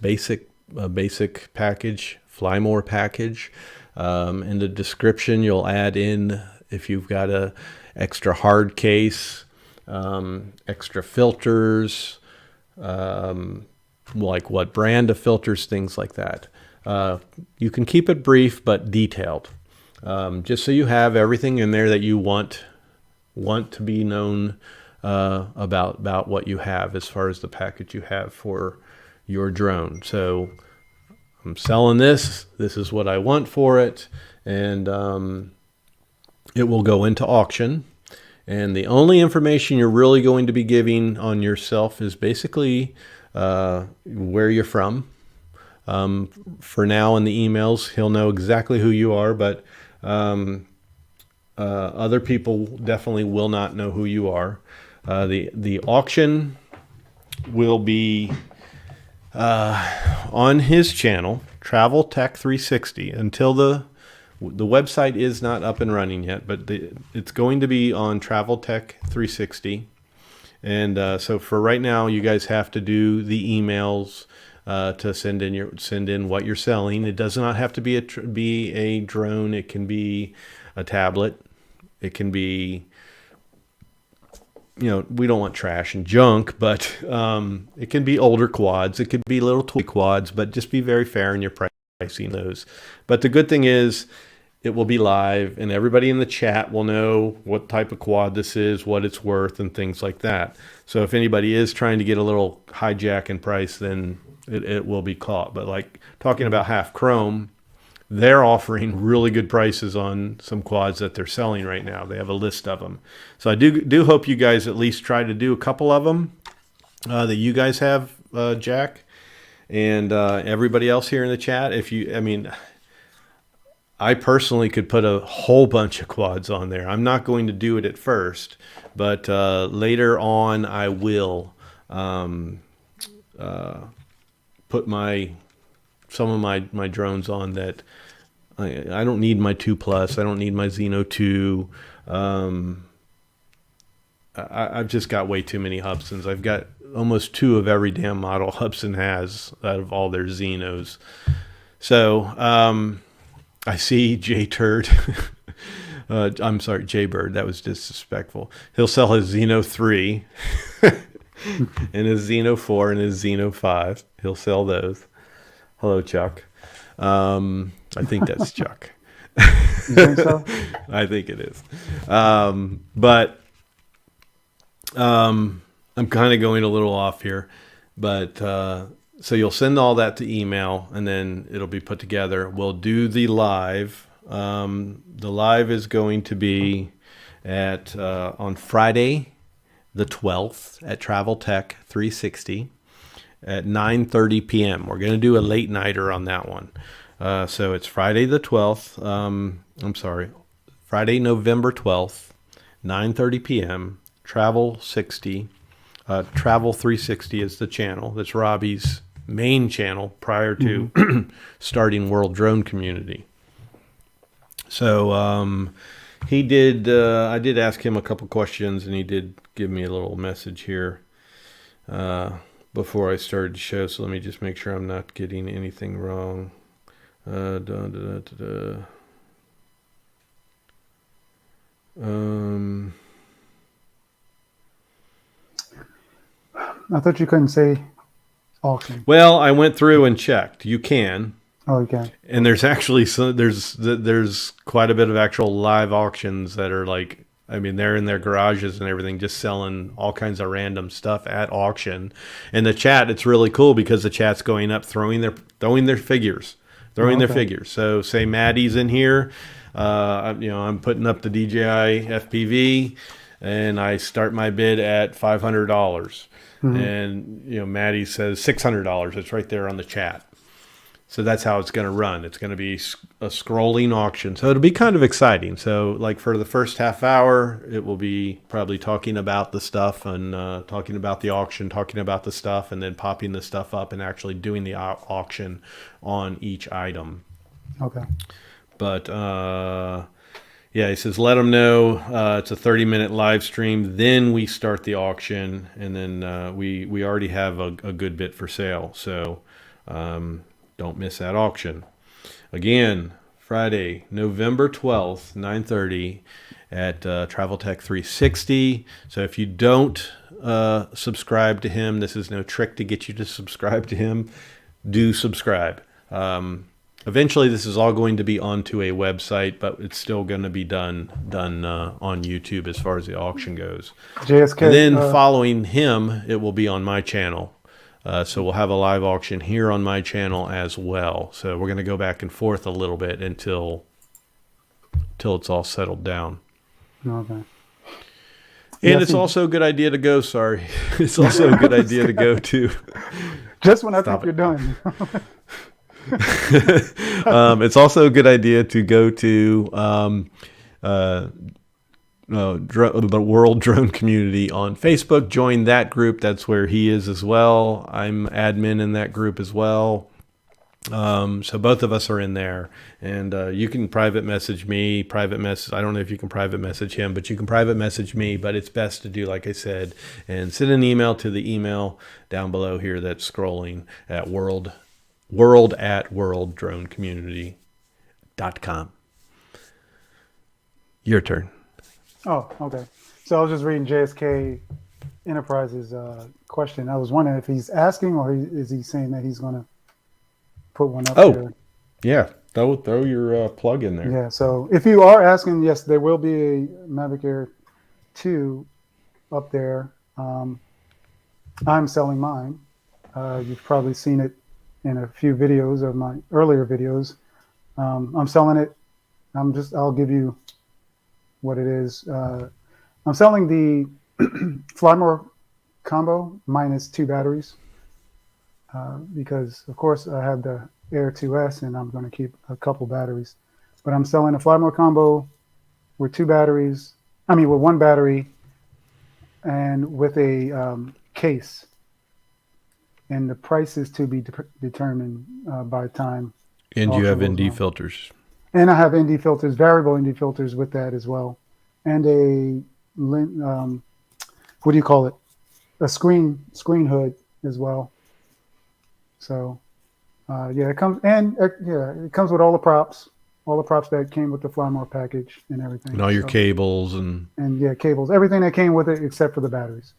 a basic package, fly more package. In the description, you'll add in if you've got a extra hard case, extra filters, like what brand of filters, things like that. You can keep it brief but detailed, just so you have everything in there that you want to be known about what you have as far as the package you have for your drone. So I'm selling this. This is what I want for it, and it will go into auction, and the only information you're really going to be giving on yourself is basically where you're from. For now, in the emails, he'll know exactly who you are, but other people definitely will not know who you are. The auction will be on his channel, Travel Tech 360, until the website is not up and running yet, but it's going to be on Travel Tech 360. And so for right now, you guys have to do the emails to send in what you're selling. It does not have to be a drone. It can be a tablet. It can be, we don't want trash and junk, but it can be older quads. It could be little toy quads, but just be very fair in your pricing those. But the good thing is it will be live, and everybody in the chat will know what type of quad this is, what it's worth, and things like that. So if anybody is trying to get a little hijack in price, then it will be caught. But like talking about Half Chrome, they're offering really good prices on some quads that they're selling right now. They have a list of them. So I do hope you guys at least try to do a couple of them that you guys have, Jack, and everybody else here in the chat. I personally could put a whole bunch of quads on there. I'm not going to do it at first, but later on I will put some of my drones on that. I don't need my 2 Plus. I don't need my Zino 2. I've just got way too many Hubsans. I've got almost 2 of every damn model Hubsan has out of all their Zinos. So I see J Turd. I'm sorry, J Bird. That was disrespectful. He'll sell his Zino 3 and his Zino 4 and his Zino 5. He'll sell those. Hello, Chuck. I think that's Chuck. You think so? I think it is. But I'm kind of going a little off here. But so you'll send all that to email, and then it'll be put together. We'll do the live. The live is going to be on Friday, the 12th, at Travel Tech 360 at 9:30 p.m. We're going to do a late nighter on that one. So it's Friday the 12th. Friday, November 12th, 9:30 p.m. Travel 60. Travel 360 is the channel. That's Robbie's main channel prior to starting World Drone Community. So he did. I did ask him a couple questions, and he did give me a little message here before I started the show. So let me just make sure I'm not getting anything wrong. I thought you couldn't say auction. Well, I went through and checked. You can. Oh, you can. And there's actually there's quite a bit of actual live auctions that are like, they're in their garages and everything, just selling all kinds of random stuff at auction. In the chat, it's really cool because the chat's going up, throwing their figures. Their figures. So say Maddie's in here, I'm putting up the DJI FPV, and I start my bid at $500, and Maddie says $600. It's right there on the chat. So that's how it's going to run. It's going to be a scrolling auction. So it'll be kind of exciting. So like for the first half hour, it will be probably talking about the stuff and talking about the auction, talking about the stuff, and then popping the stuff up and actually doing the auction on each item. Okay. But yeah, he says, let them know it's a 30-minute live stream. Then we start the auction, and then we already have a good bit for sale. So don't miss that auction. Again, Friday, November 12th, 9:30 at Travel Tech 360. So if you don't subscribe to him, this is no trick to get you to subscribe to him. Do subscribe. Eventually, this is all going to be onto a website, but it's still going to be done on YouTube as far as the auction goes. JSK, and then following him, it will be on my channel. So we'll have a live auction here on my channel as well. So we're going to go back and forth a little bit until it's all settled down. Okay. And it's also a good idea to go. Sorry, it's also a good idea to go to. Just when I think you're done. It's also a good idea to go to the World Drone Community on Facebook. Join that group. That's where he is as well. I'm admin in that group as well. So both of us are in there, and you can private message me, private message. I don't know if you can private message him, but you can private message me. But it's best to do, like I said, and send an email to the email down below here that's scrolling at world@worlddronecommunity.com. Your turn. Oh, okay. So I was just reading JSK Enterprises question. I was wondering if he's asking or is he saying that he's going to put one up there? Yeah. Throw your plug in there. Yeah. So if you are asking, yes, there will be a Mavic Air 2 up there. I'm selling mine. You've probably seen it in a few videos of my earlier videos. I'm selling it. I'll give you what it is. I'm selling the Flymore combo minus 2 batteries because, of course, I have the Air 2S and I'm going to keep a couple batteries. But I'm selling a Flymore combo with 2 batteries. With 1 battery and with a case. And the price is to be determined by time. And you have ND filters. And I have ND filters, variable ND filters with that as well. And a what do you call it? A screen hood as well. So it comes it comes with all the props that came with the Flymore package and everything. And all your cables and cables, everything that came with it except for the batteries.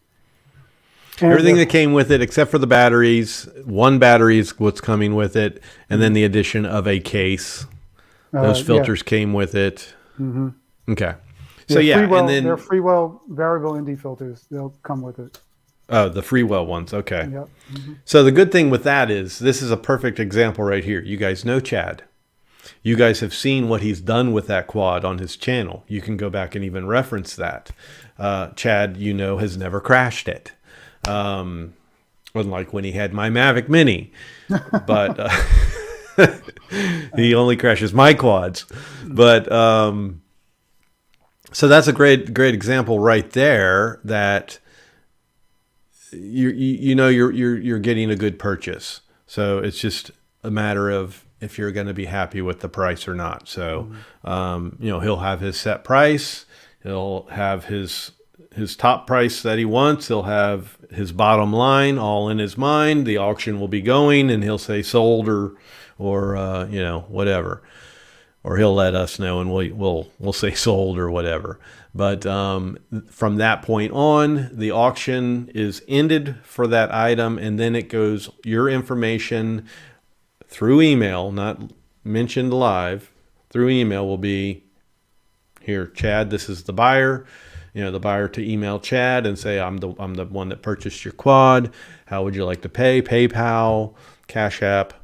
And everything that came with it except for the batteries. 1 battery is what's coming with it, and then the addition of a case. Those filters came with it. Mm-hmm. Okay. So and then they're Freewell variable ND filters. They'll come with it. Oh, the Freewell ones. Okay. Yep. Mm-hmm. So the good thing with that is this is a perfect example right here. You guys know Chad. You guys have seen what he's done with that quad on his channel. You can go back and even reference that. Chad, has never crashed it. Unlike when he had my Mavic Mini. But he only crashes my quads. But so that's a great example right there that you're getting a good purchase. So it's just a matter of if you're going to be happy with the price or not. So he'll have his set price. He'll have his top price that he wants. He'll have his bottom line all in his mind. The auction will be going, and he'll say sold or whatever, or he'll let us know, and we'll say sold or whatever. But from that point on, the auction is ended for that item, and then it goes your information through email, not mentioned live. Through email will be here, Chad. This is the buyer. The buyer to email Chad and say, I'm the one that purchased your quad. How would you like to pay? PayPal, Cash App,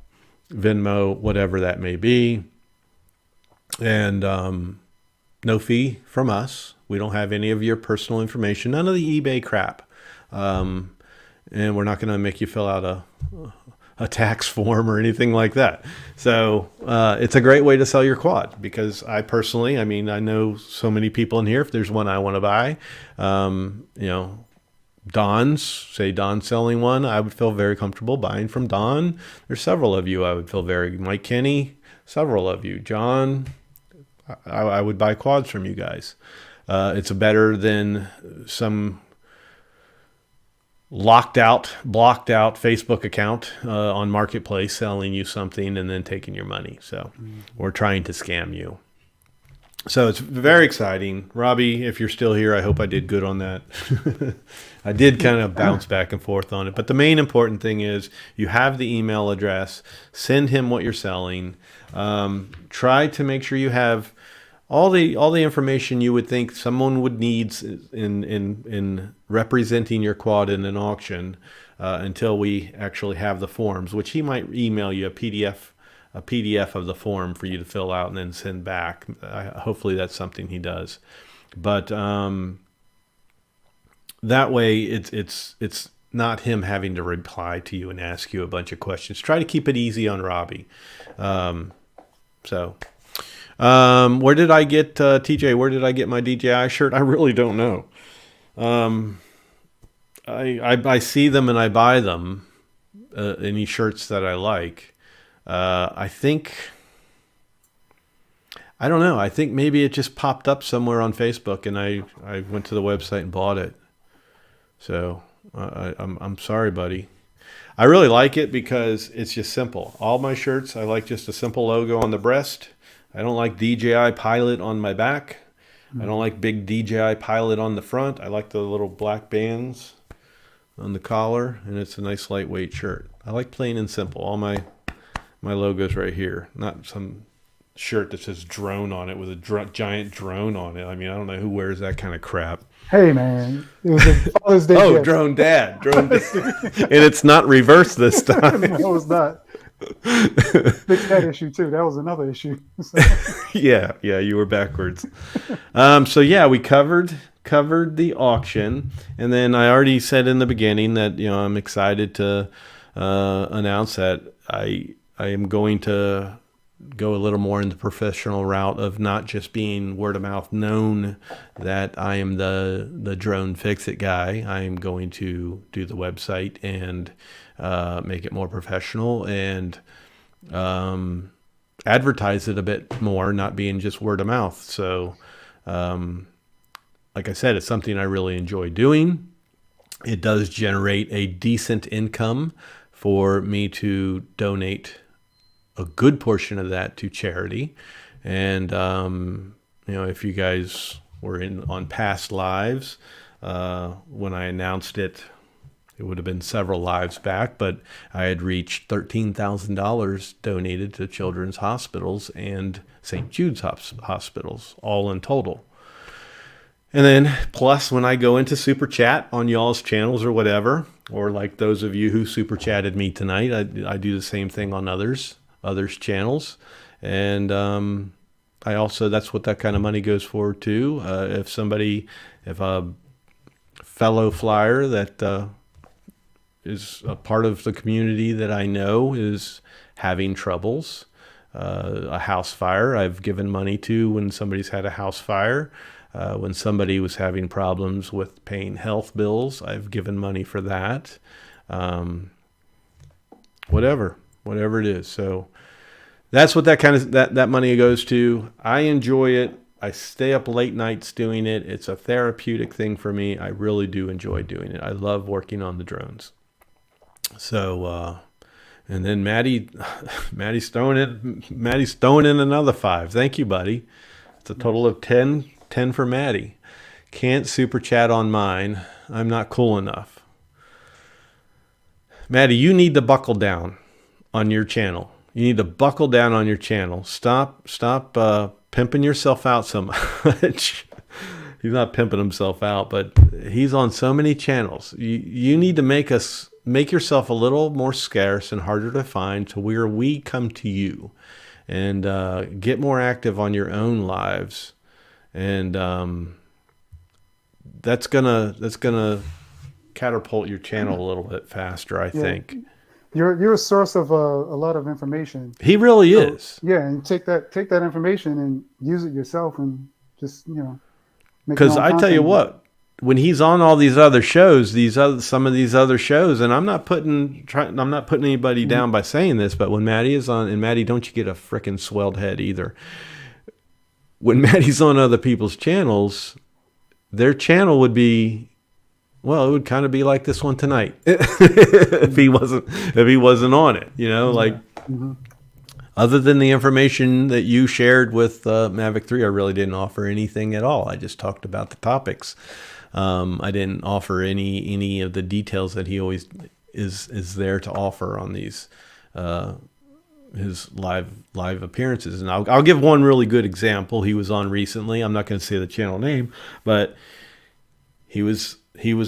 Venmo, whatever that may be. And no fee from us. We don't have any of your personal information, none of the eBay crap. And we're not going to make you fill out a tax form or anything like that. So it's a great way to sell your quad because I personally, I know so many people in here. If there's one I want to buy, Don's selling one, I would feel very comfortable buying from Don. There's several of you I would feel Mike Kenny, several of you, John, I would buy quads from you guys. It's better than some blocked out Facebook account on Marketplace selling you something and then taking your money. So we're trying to scam you. So it's very exciting. Robbie, if you're still here, I hope I did good on that. I did kind of bounce back and forth on it. But the main important thing is you have the email address. Send him what you're selling. Try to make sure you have all the information you would think someone would need in representing your quad in an auction until we actually have the forms, which he might email you a PDF of the form for you to fill out and then send back. Hopefully that's something he does. But that way it's not him having to reply to you and ask you a bunch of questions. Try to keep it easy on Robbie. Where did I get TJ? Where did I get my DJI shirt? I really don't know. I see them and I buy them. Any shirts that I like. I think, I don't know. I think maybe it just popped up somewhere on Facebook, and I went to the website and bought it. So I'm sorry, buddy. I really like it because it's just simple. All my shirts, I like just a simple logo on the breast. I don't like DJI Pilot on my back. I don't like big DJI Pilot on the front. I like the little black bands on the collar, and it's a nice lightweight shirt. I like plain and simple. All my logo's right here, not some shirt that says drone on it with a giant drone on it. I mean, I don't know who wears that kind of crap. Hey, man. It was a Father's Day gift. Drone Dad. And it's not reversed this time. No, it's not. Fix that issue, too. That was another issue. Yeah, you were backwards. So, yeah, we covered the auction. And then I already said in the beginning that, I'm excited to announce that I am going to go a little more in the professional route of not just being word of mouth known that I am the drone fix-it guy. I am going to do the website and make it more professional and advertise it a bit more, not being just word of mouth. So, like I said, it's something I really enjoy doing. It does generate a decent income for me to donate a good portion of that to charity. And, if you guys were on past lives, when I announced it, it would have been several lives back, but I had reached $13,000 donated to children's hospitals and St. Jude's hospitals, all in total. And then plus when I go into Super Chat on y'all's channels or whatever, or like those of you who Super Chatted me tonight, I do the same thing on others' channels. And I also, that's what that kind of money goes for too. If a fellow flyer that is a part of the community that I know is having troubles, a house fire, I've given money to when somebody's had a house fire. When somebody was having problems with paying health bills, I've given money for that. Whatever it is. So that's what that money goes to. I enjoy it. I stay up late nights doing it. It's a therapeutic thing for me. I really do enjoy doing it. I love working on the drones. So, and then Maddie's throwing in another 5. Thank you, buddy. It's a total of 10 for Maddie. Can't Super Chat on mine. I'm not cool enough. Maddie, you need to buckle down on your channel. You need to buckle down on your channel. Stop pimping yourself out so much. He's not pimping himself out, but he's on so many channels. You need to make yourself a little more scarce and harder to find to where we come to you, and get more active on your own lives. And that's gonna catapult your channel a little bit faster, I think. You're a source of a lot of information. He really is. Yeah, and take that information and use it yourself, and just make because I tell you what, when he's on all these other shows, some of these other shows, and I'm not putting anybody down by saying this, but when Maddie is on, and Maddie, don't you get a frickin' swelled head either. When Maddie's on other people's channels, their channel would be, well, it would kind of be like this one tonight if he wasn't on it, Other than the information that you shared with Mavic 3, I really didn't offer anything at all. I just talked about the topics. I didn't offer any of the details that he always is there to offer on these his live appearances. And I'll give one really good example. He was on recently. I'm not going to say the channel name, but he was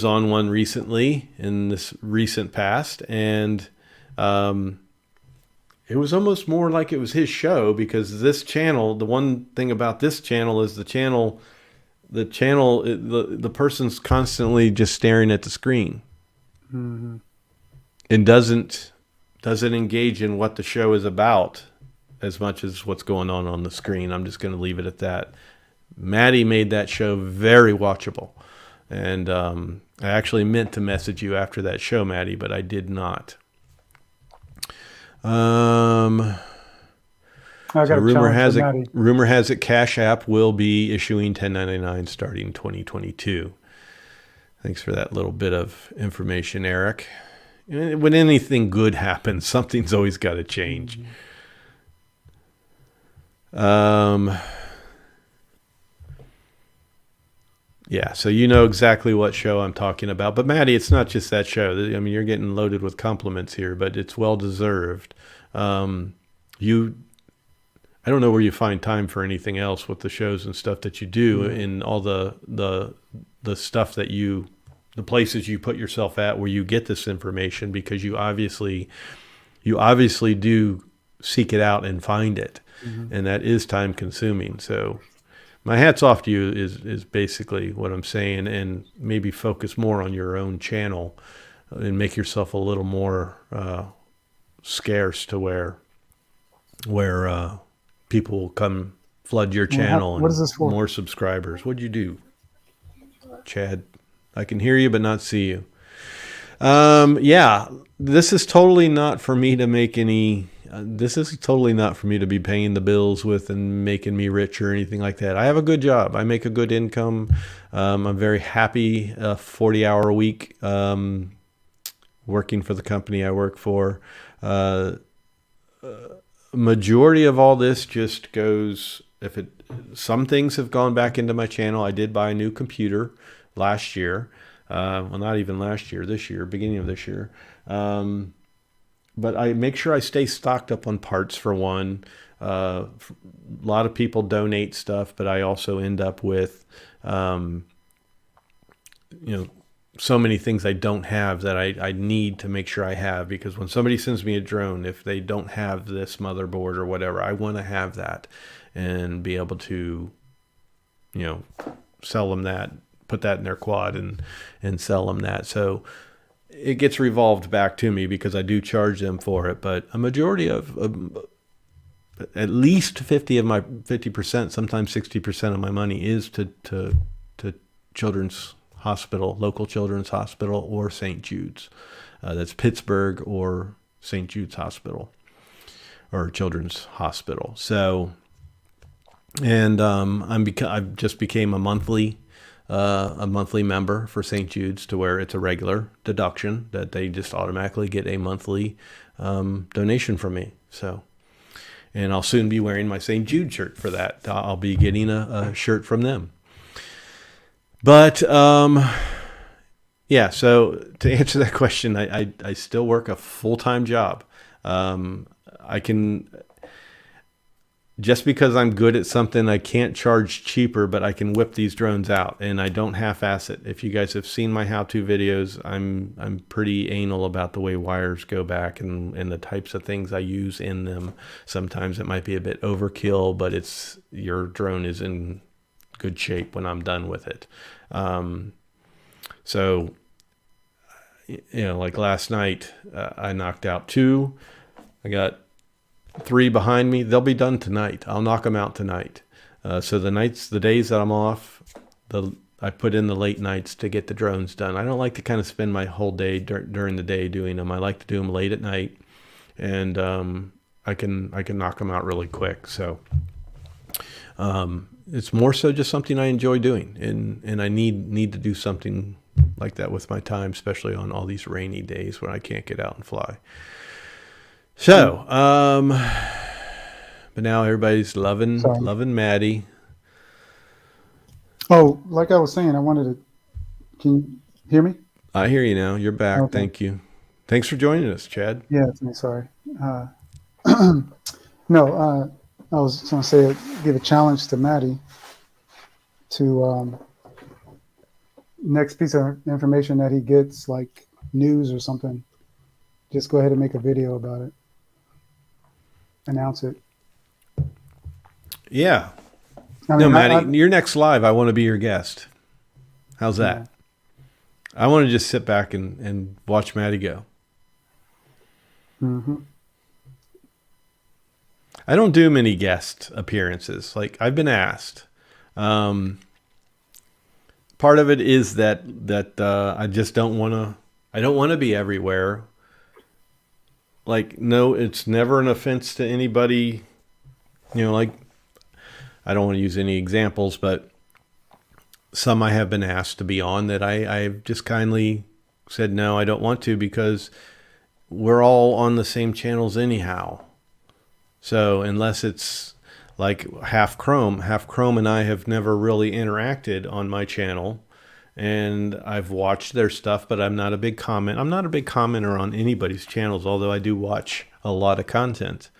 on one recently in this recent past, and it was almost more like it was his show, because this channel, the one thing about this channel is the person's constantly just staring at the screen, and doesn't engage in what the show is about as much as what's going on the screen. I'm just going to leave it at that. Maddie made that show very watchable. And I actually meant to message you after that show, Maddie, but I did not. I So got a challenge for Maddie. rumor has it Cash App will be issuing 1099 starting 2022. Thanks for that little bit of information, Eric. When anything good happens, something's always got to change. Yeah, so you know exactly what show I'm talking about. But Maddie, it's not just that show. I mean, you're getting loaded with compliments here, but it's well deserved. You, I don't know where you find time for anything else with the shows and stuff that you do, and all the stuff that the places you put yourself at where you get this information, because you obviously do seek it out and find it, and that is time consuming. So my hat's off to you is basically what I'm saying, and maybe focus more on your own channel and make yourself a little more scarce to where people will come flood your channel What is and this for? more subscribers. What'd you do, Chad? I can hear you but not see you. Yeah, this is totally not for me to make any. This is totally not for me to be paying the bills with and making me rich or anything like that. I have a good job. I make a good income. I'm very happy. 40-hour a week working for the company I work for. Majority of all this just goes. Some things have gone back into my channel. I did buy a new computer last year. Well, not even last year, this year, beginning of this year. But I make sure I stay stocked up on parts for one. A lot of people donate stuff, but I also end up with, so many things I don't have that I need to make sure I have, because when somebody sends me a drone, if they don't have this motherboard or whatever, I want to have that and be able to, sell them that, put that in their quad and sell them that. So it gets revolved back to me because I do charge them for it, but a majority of at least 50%, sometimes 60% of my money is to Children's Hospital, local Children's Hospital, or St. Jude's. That's Pittsburgh or St. Jude's Hospital or Children's Hospital. So, and I've just became a monthly member for St. Jude's, to where it's a regular deduction that they just automatically get a monthly donation from me. So, and I'll soon be wearing my St. Jude shirt for that. I'll be getting a shirt from them. But yeah, so to answer that question, I still work a full-time job. I can, just because I'm good at something, I can't charge cheaper, but I can whip these drones out, and I don't half-ass it. If you guys have seen my how-to videos, I'm pretty anal about the way wires go back and the types of things I use in them. Sometimes it might be a bit overkill, but your drone is in good shape when I'm done with it. So, like last night, I knocked out 2. I got 3 behind me. They'll be done tonight. I'll knock them out tonight. So the days that I'm off, I put in the late nights to get the drones done. I don't like to kind of spend my whole day during the day doing them. I like to do them late at night, and I can knock them out really quick. So it's more so just something I enjoy doing, and I need to do something like that with my time, especially on all these rainy days when I can't get out and fly. So, but now everybody's loving Maddie. Oh, like I was saying, can you hear me? I hear you now. You're back. Okay. Thank you. Thanks for joining us, Chad. Yeah, it's me. Sorry. No, I was going to say, give a challenge to Maddie to next piece of information that he gets, like news or something, just go ahead and make a video about it. Announce it. Yeah. No, Maddie, your next live, I want to be your guest. How's that? Yeah. I want to just sit back and watch Maddie go. Mm-hmm. I don't do many guest appearances. Like, I've been asked. Part of it is that I just don't want to. I don't want to be everywhere. like, no, it's never an offense to anybody. Like, I don't want to use any examples, but some I have been asked to be on that I've just kindly said, no, I don't want to, because we're all on the same channels anyhow. So unless it's like Half Chrome and I have never really interacted on my channel, and I've watched their stuff, but I'm not a big commenter on anybody's channels, although I do watch a lot of content.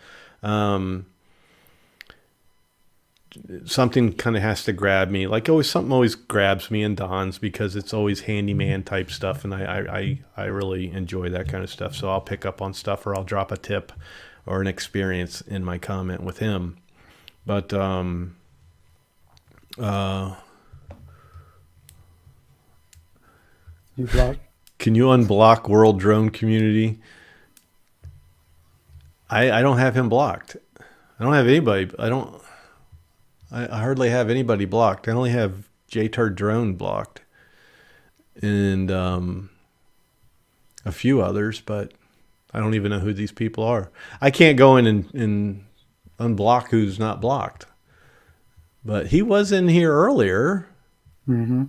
Something kind of has to grab me. Like, something always grabs me and Don's, because it's always handyman type stuff, and I really enjoy that kind of stuff. So I'll pick up on stuff, or I'll drop a tip or an experience in my comment with him. But you block? Can you unblock World Drone Community? I don't have him blocked. I don't have anybody. I hardly have anybody blocked. I only have JTAR Drone blocked, and a few others, but I don't even know who these people are. I can't go in and unblock who's not blocked. But he was in here earlier. Mm-hmm.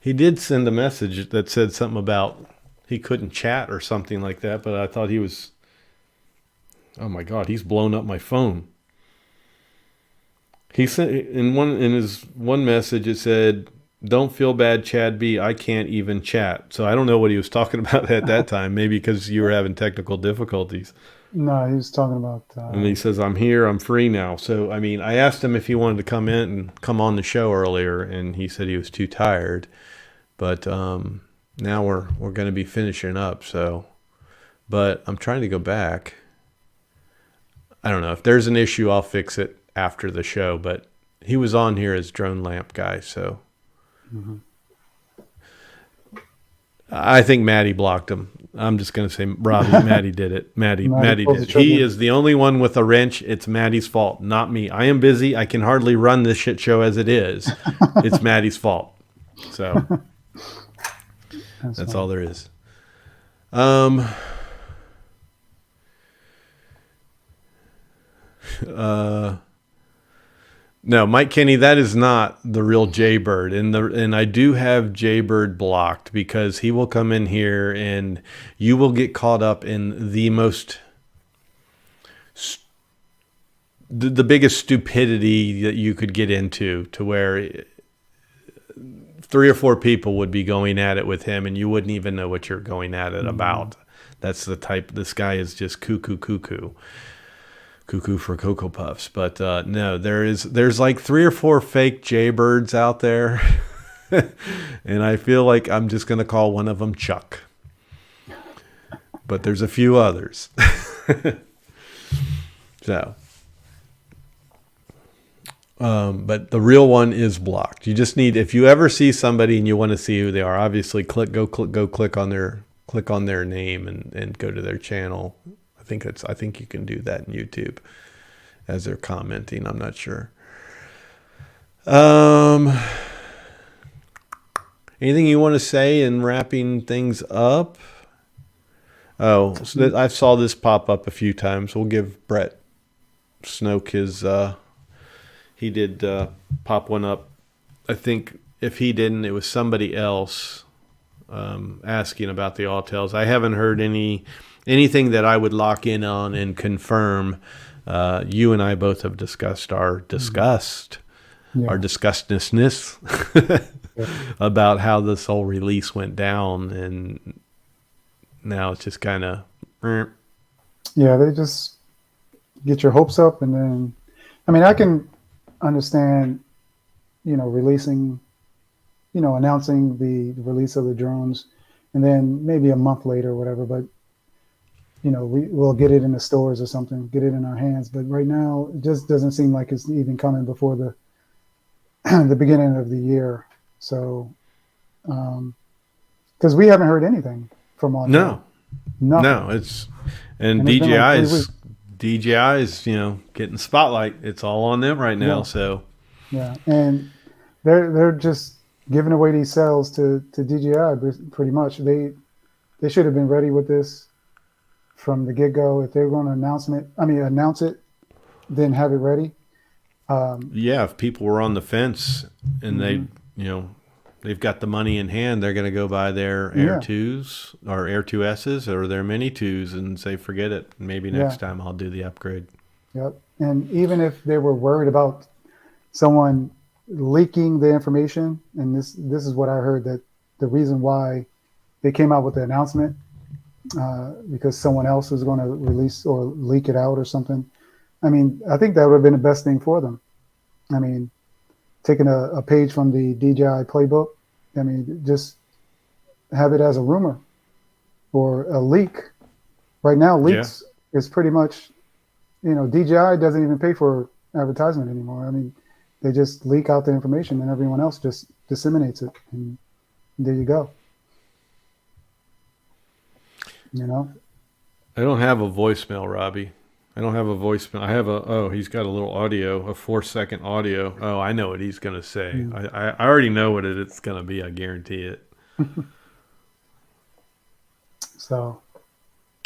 He did send a message that said something about he couldn't chat or something like that, but I thought he was... Oh my God, he's blown up my phone. He sent in his one message, it said, "Don't feel bad, Chad B. I can't even chat." So I don't know what he was talking about at that time. Maybe because you were having technical difficulties. No, he was talking about... and he says, "I'm here. I'm free now." So, I mean, I asked him if he wanted to come in and come on the show earlier, and he said he was too tired. But now we're going to be finishing up. So, but I'm trying to go back. I don't know. If there's an issue, I'll fix it after the show. But he was on here as Drone Lamp Guy, so... Mm-hmm. I think Maddie blocked him. I'm just going to say, Maddie did it. Maddie did. He is the only one with a wrench. It's Maddie's fault, not me. I am busy. I can hardly run this shit show as it is. It's Maddie's fault. So that's all there is. No, Mike Kenny, that is not the real Jaybird, and I do have Jaybird blocked, because he will come in here and you will get caught up in the biggest stupidity that you could get into, to where 3 or 4 people would be going at it with him and you wouldn't even know what you're going at it about. That's the type. This guy is just cuckoo for Cocoa Puffs. But no, there's like 3 or 4 fake Jaybirds out there. And I feel like I'm just going to call one of them Chuck. But there's a few others. So, but the real one is blocked. You just need, if you ever see somebody and you want to see who they are, obviously go click on their name and go to their channel. I think you can do that in YouTube as they're commenting. I'm not sure. Anything you want to say in wrapping things up? Oh, so I saw this pop up a few times. We'll give Brett Snoke his... he did pop one up. I think if he didn't, it was somebody else asking about the Autels. I haven't heard anything that I would lock in on and confirm. You and I both have discussed our disgustedness about how this whole release went down, and now it's just kind of... Yeah, they just get your hopes up, and then... I mean, I can understand, releasing, announcing the release of the drones, and then maybe a month later or whatever, but we'll get it in the stores or something, get it in our hands. But right now, it just doesn't seem like it's even coming before the the beginning of the year. So, because we haven't heard anything from on. No, it's and DJI's getting spotlight. It's all on them right now. Yeah. So yeah, and they're just giving away these cells to DJI pretty much. they should have been ready with this from the get go. If they're going to announce it, then have it ready. Yeah, if people were on the fence and Mhm. they've got the money in hand, they're going to go buy their Air Yeah, 2s or Air 2Ss or their Mini 2s and say, forget it. Maybe yeah, next time I'll do the upgrade. yep. And even if they were worried about someone leaking the information, and this is what I heard, that the reason why they came out with the announcement, because someone else was going to release or leak it out or something. I mean, I think that would have been the best thing for them. I mean, taking a page from the DJI playbook. I mean, just have it as a rumor or a leak. Right now, Yeah. leaks is pretty much, DJI doesn't even pay for advertisement anymore. I mean, they just leak out the information and everyone else just disseminates it. And there you go. You know? I don't have a voicemail, Robbie. I don't have a voicemail. I have he's got a little audio, a 4-second audio. Oh, I know what he's going to say. Mm. I already know what it's going to be. I guarantee it. So,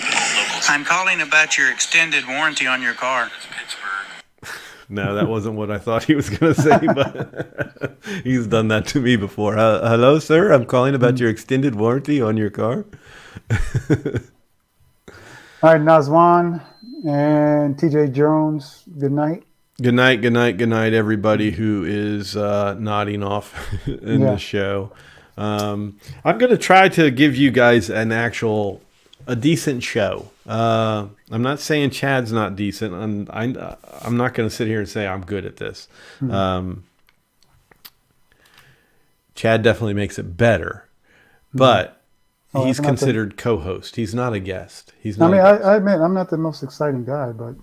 I'm calling about your extended warranty on your car. No, that wasn't what I thought he was going to say, but he's done that to me before. Hello, sir. I'm calling about your extended warranty on your car. all right, Nazwan and TJ Jones, good night. Good night, good night, good night, everybody who is nodding off in the show. I'm going to try to give you guys a decent show. I'm not saying Chad's not decent, and I'm not going to sit here and say I'm good at this. Mm-hmm. Chad definitely makes it better, but he's that's not considered co-host. He's not a guest. He's I not. mean, I admit I'm not the most exciting guy, but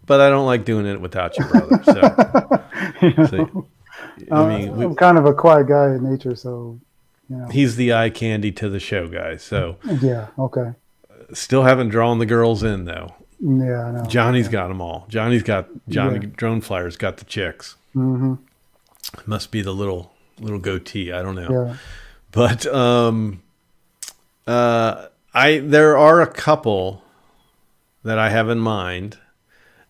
But I don't like doing it without you, brother. So, I mean, I'm kind of a quiet guy in nature, so he's the eye candy to the show, guys. So yeah, okay, still haven't drawn the girls in though. yeah, I know. Johnny's got them all. Johnny Drone Flyer's got the chicks. Mm-hmm. Must be the little goatee. I don't know. Yeah. But there are a couple that I have in mind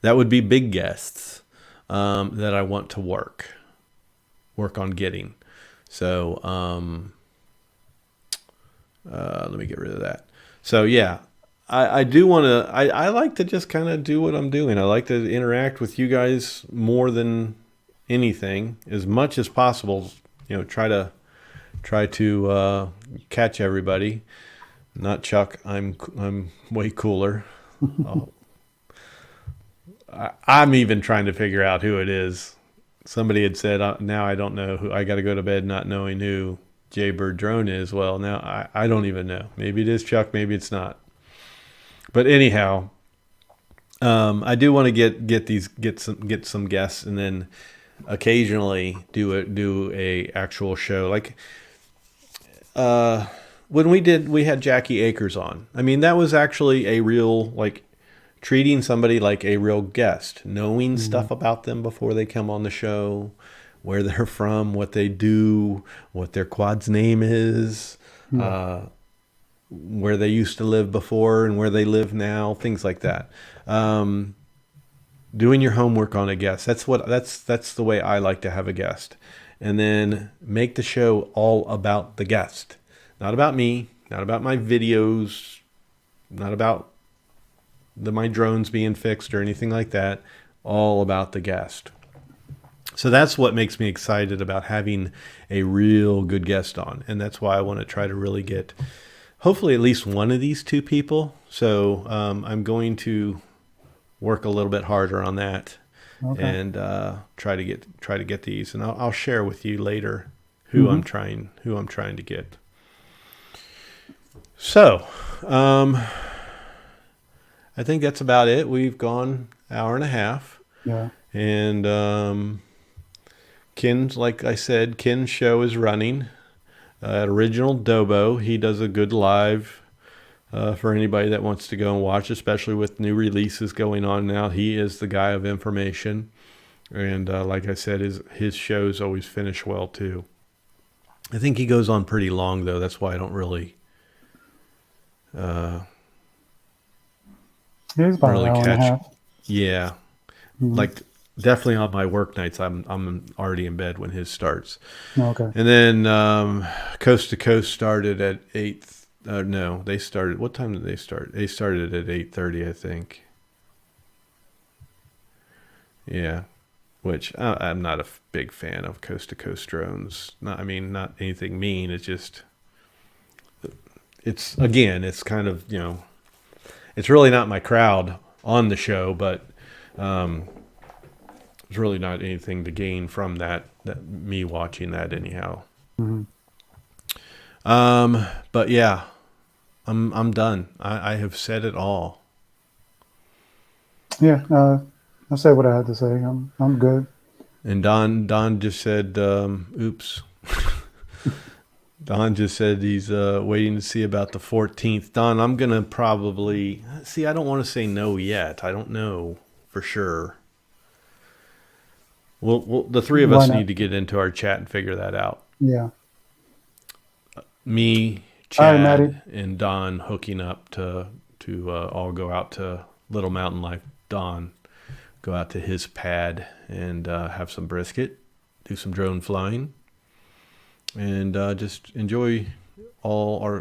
that would be big guests that I want to work on getting. So let me get rid of that. So yeah, I do want to. I like to just kind of do what I'm doing. I like to interact with you guys more than anything, as much as possible. Try to catch everybody. Not Chuck. I'm way cooler. I'm even trying to figure out who it is. Somebody had said, now I don't know who. I got to go to bed not knowing who Jaybird Drone is. Well, now I don't even know. Maybe it is Chuck. Maybe it's not. But anyhow, I do want to get some guests, and then occasionally do a actual show. Like when we had Jackie Akers on. I mean, that was actually a real, like, treating somebody like a real guest, knowing stuff about them before they come on the show, where they're from, what they do, what their quad's name is, where they used to live before and where they live now, things like that. Doing your homework on a guest. That's the way I like to have a guest. And then make the show all about the guest. Not about me, not about my videos, not about my drones being fixed or anything like that. All about the guest. So that's what makes me excited about having a real good guest on. And that's why I want to try to really get, hopefully, at least one of these two people. So I'm going to work a little bit harder on that. Okay. And try to get these. And I'll share with you later who I'm trying to get. So, I think that's about it. We've gone hour and a half. Yeah. And Ken's, like I said, Ken's show is running at Original Dobo. He does a good live for anybody that wants to go and watch, especially with new releases going on now. He is the guy of information. And like I said, his shows always finish well too. I think he goes on pretty long though. That's why I don't really He's about an hour and a catch. half. Yeah, like definitely on my work nights, I'm already in bed when his starts. Okay. And then Coast to Coast started at 8. No, they started. What time did they start? They started at 8:30, I think. Yeah, which I'm not a big fan of Coast to Coast drones. I mean, not anything mean. It's just, it's kind of, it's really not my crowd on the show, but there's really not anything to gain from that me watching that anyhow. But yeah, I'm done. I have said it all. Yeah. I said what I had to say. I'm good. And Don just said, oops. Don just said he's waiting to see about the 14th. Don, I'm going to probably... See, I don't want to say no yet. I don't know for sure. Well, the three of Why us not? need to get into our chat and figure that out. Yeah. Me, All right, Chad, Maddie. and Don hooking up to all go out to Little Mountain Life. Don, go out to his pad and have some brisket, do some drone flying, and just enjoy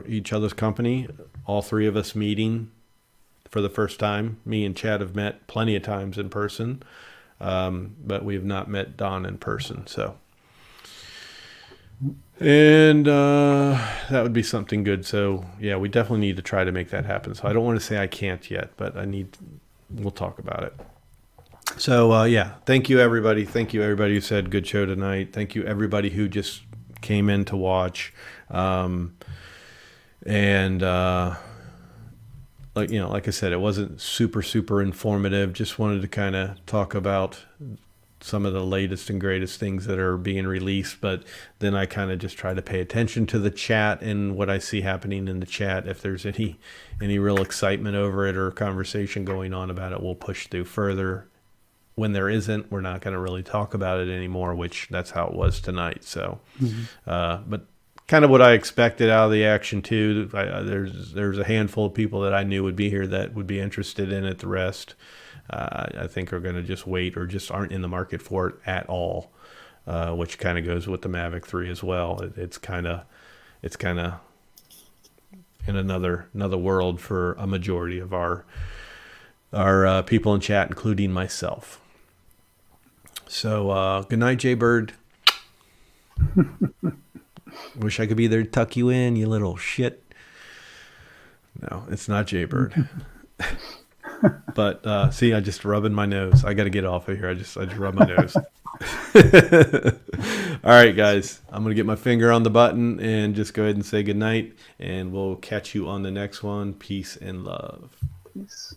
each other's company. All three of us meeting for the first time. Me and Chad have met plenty of times in person, but we have not met Don in person. So, and that would be something good. So yeah, we definitely need to try to make that happen. So I don't want to say I can't yet, but we'll talk about it. So yeah, thank you everybody. Thank you everybody who said good show tonight. Thank you everybody who just came in to watch. Like I said, it wasn't super informative. Just wanted to kind of talk about some of the latest and greatest things that are being released. But then I kind of just try to pay attention to the chat and what I see happening in the chat. If there's any real excitement over it or conversation going on about it, we'll push through further. When there isn't, we're not going to really talk about it anymore, which that's how it was tonight. So, but kind of what I expected out of the action too. There's a handful of people that I knew would be here that would be interested in it. The rest, I think, are going to just wait or just aren't in the market for it at all, which kind of goes with the Mavic 3 as well. It's kind of in another world for a majority of our people in chat, including myself. So good night, Jaybird. Wish I could be there to tuck you in, you little shit. No, it's not Jaybird. But see, I just rubbing my nose. I got to get off of here. I just rub my nose. All right, guys. I'm going to get my finger on the button and just go ahead and say good night. And we'll catch you on the next one. Peace and love. Peace.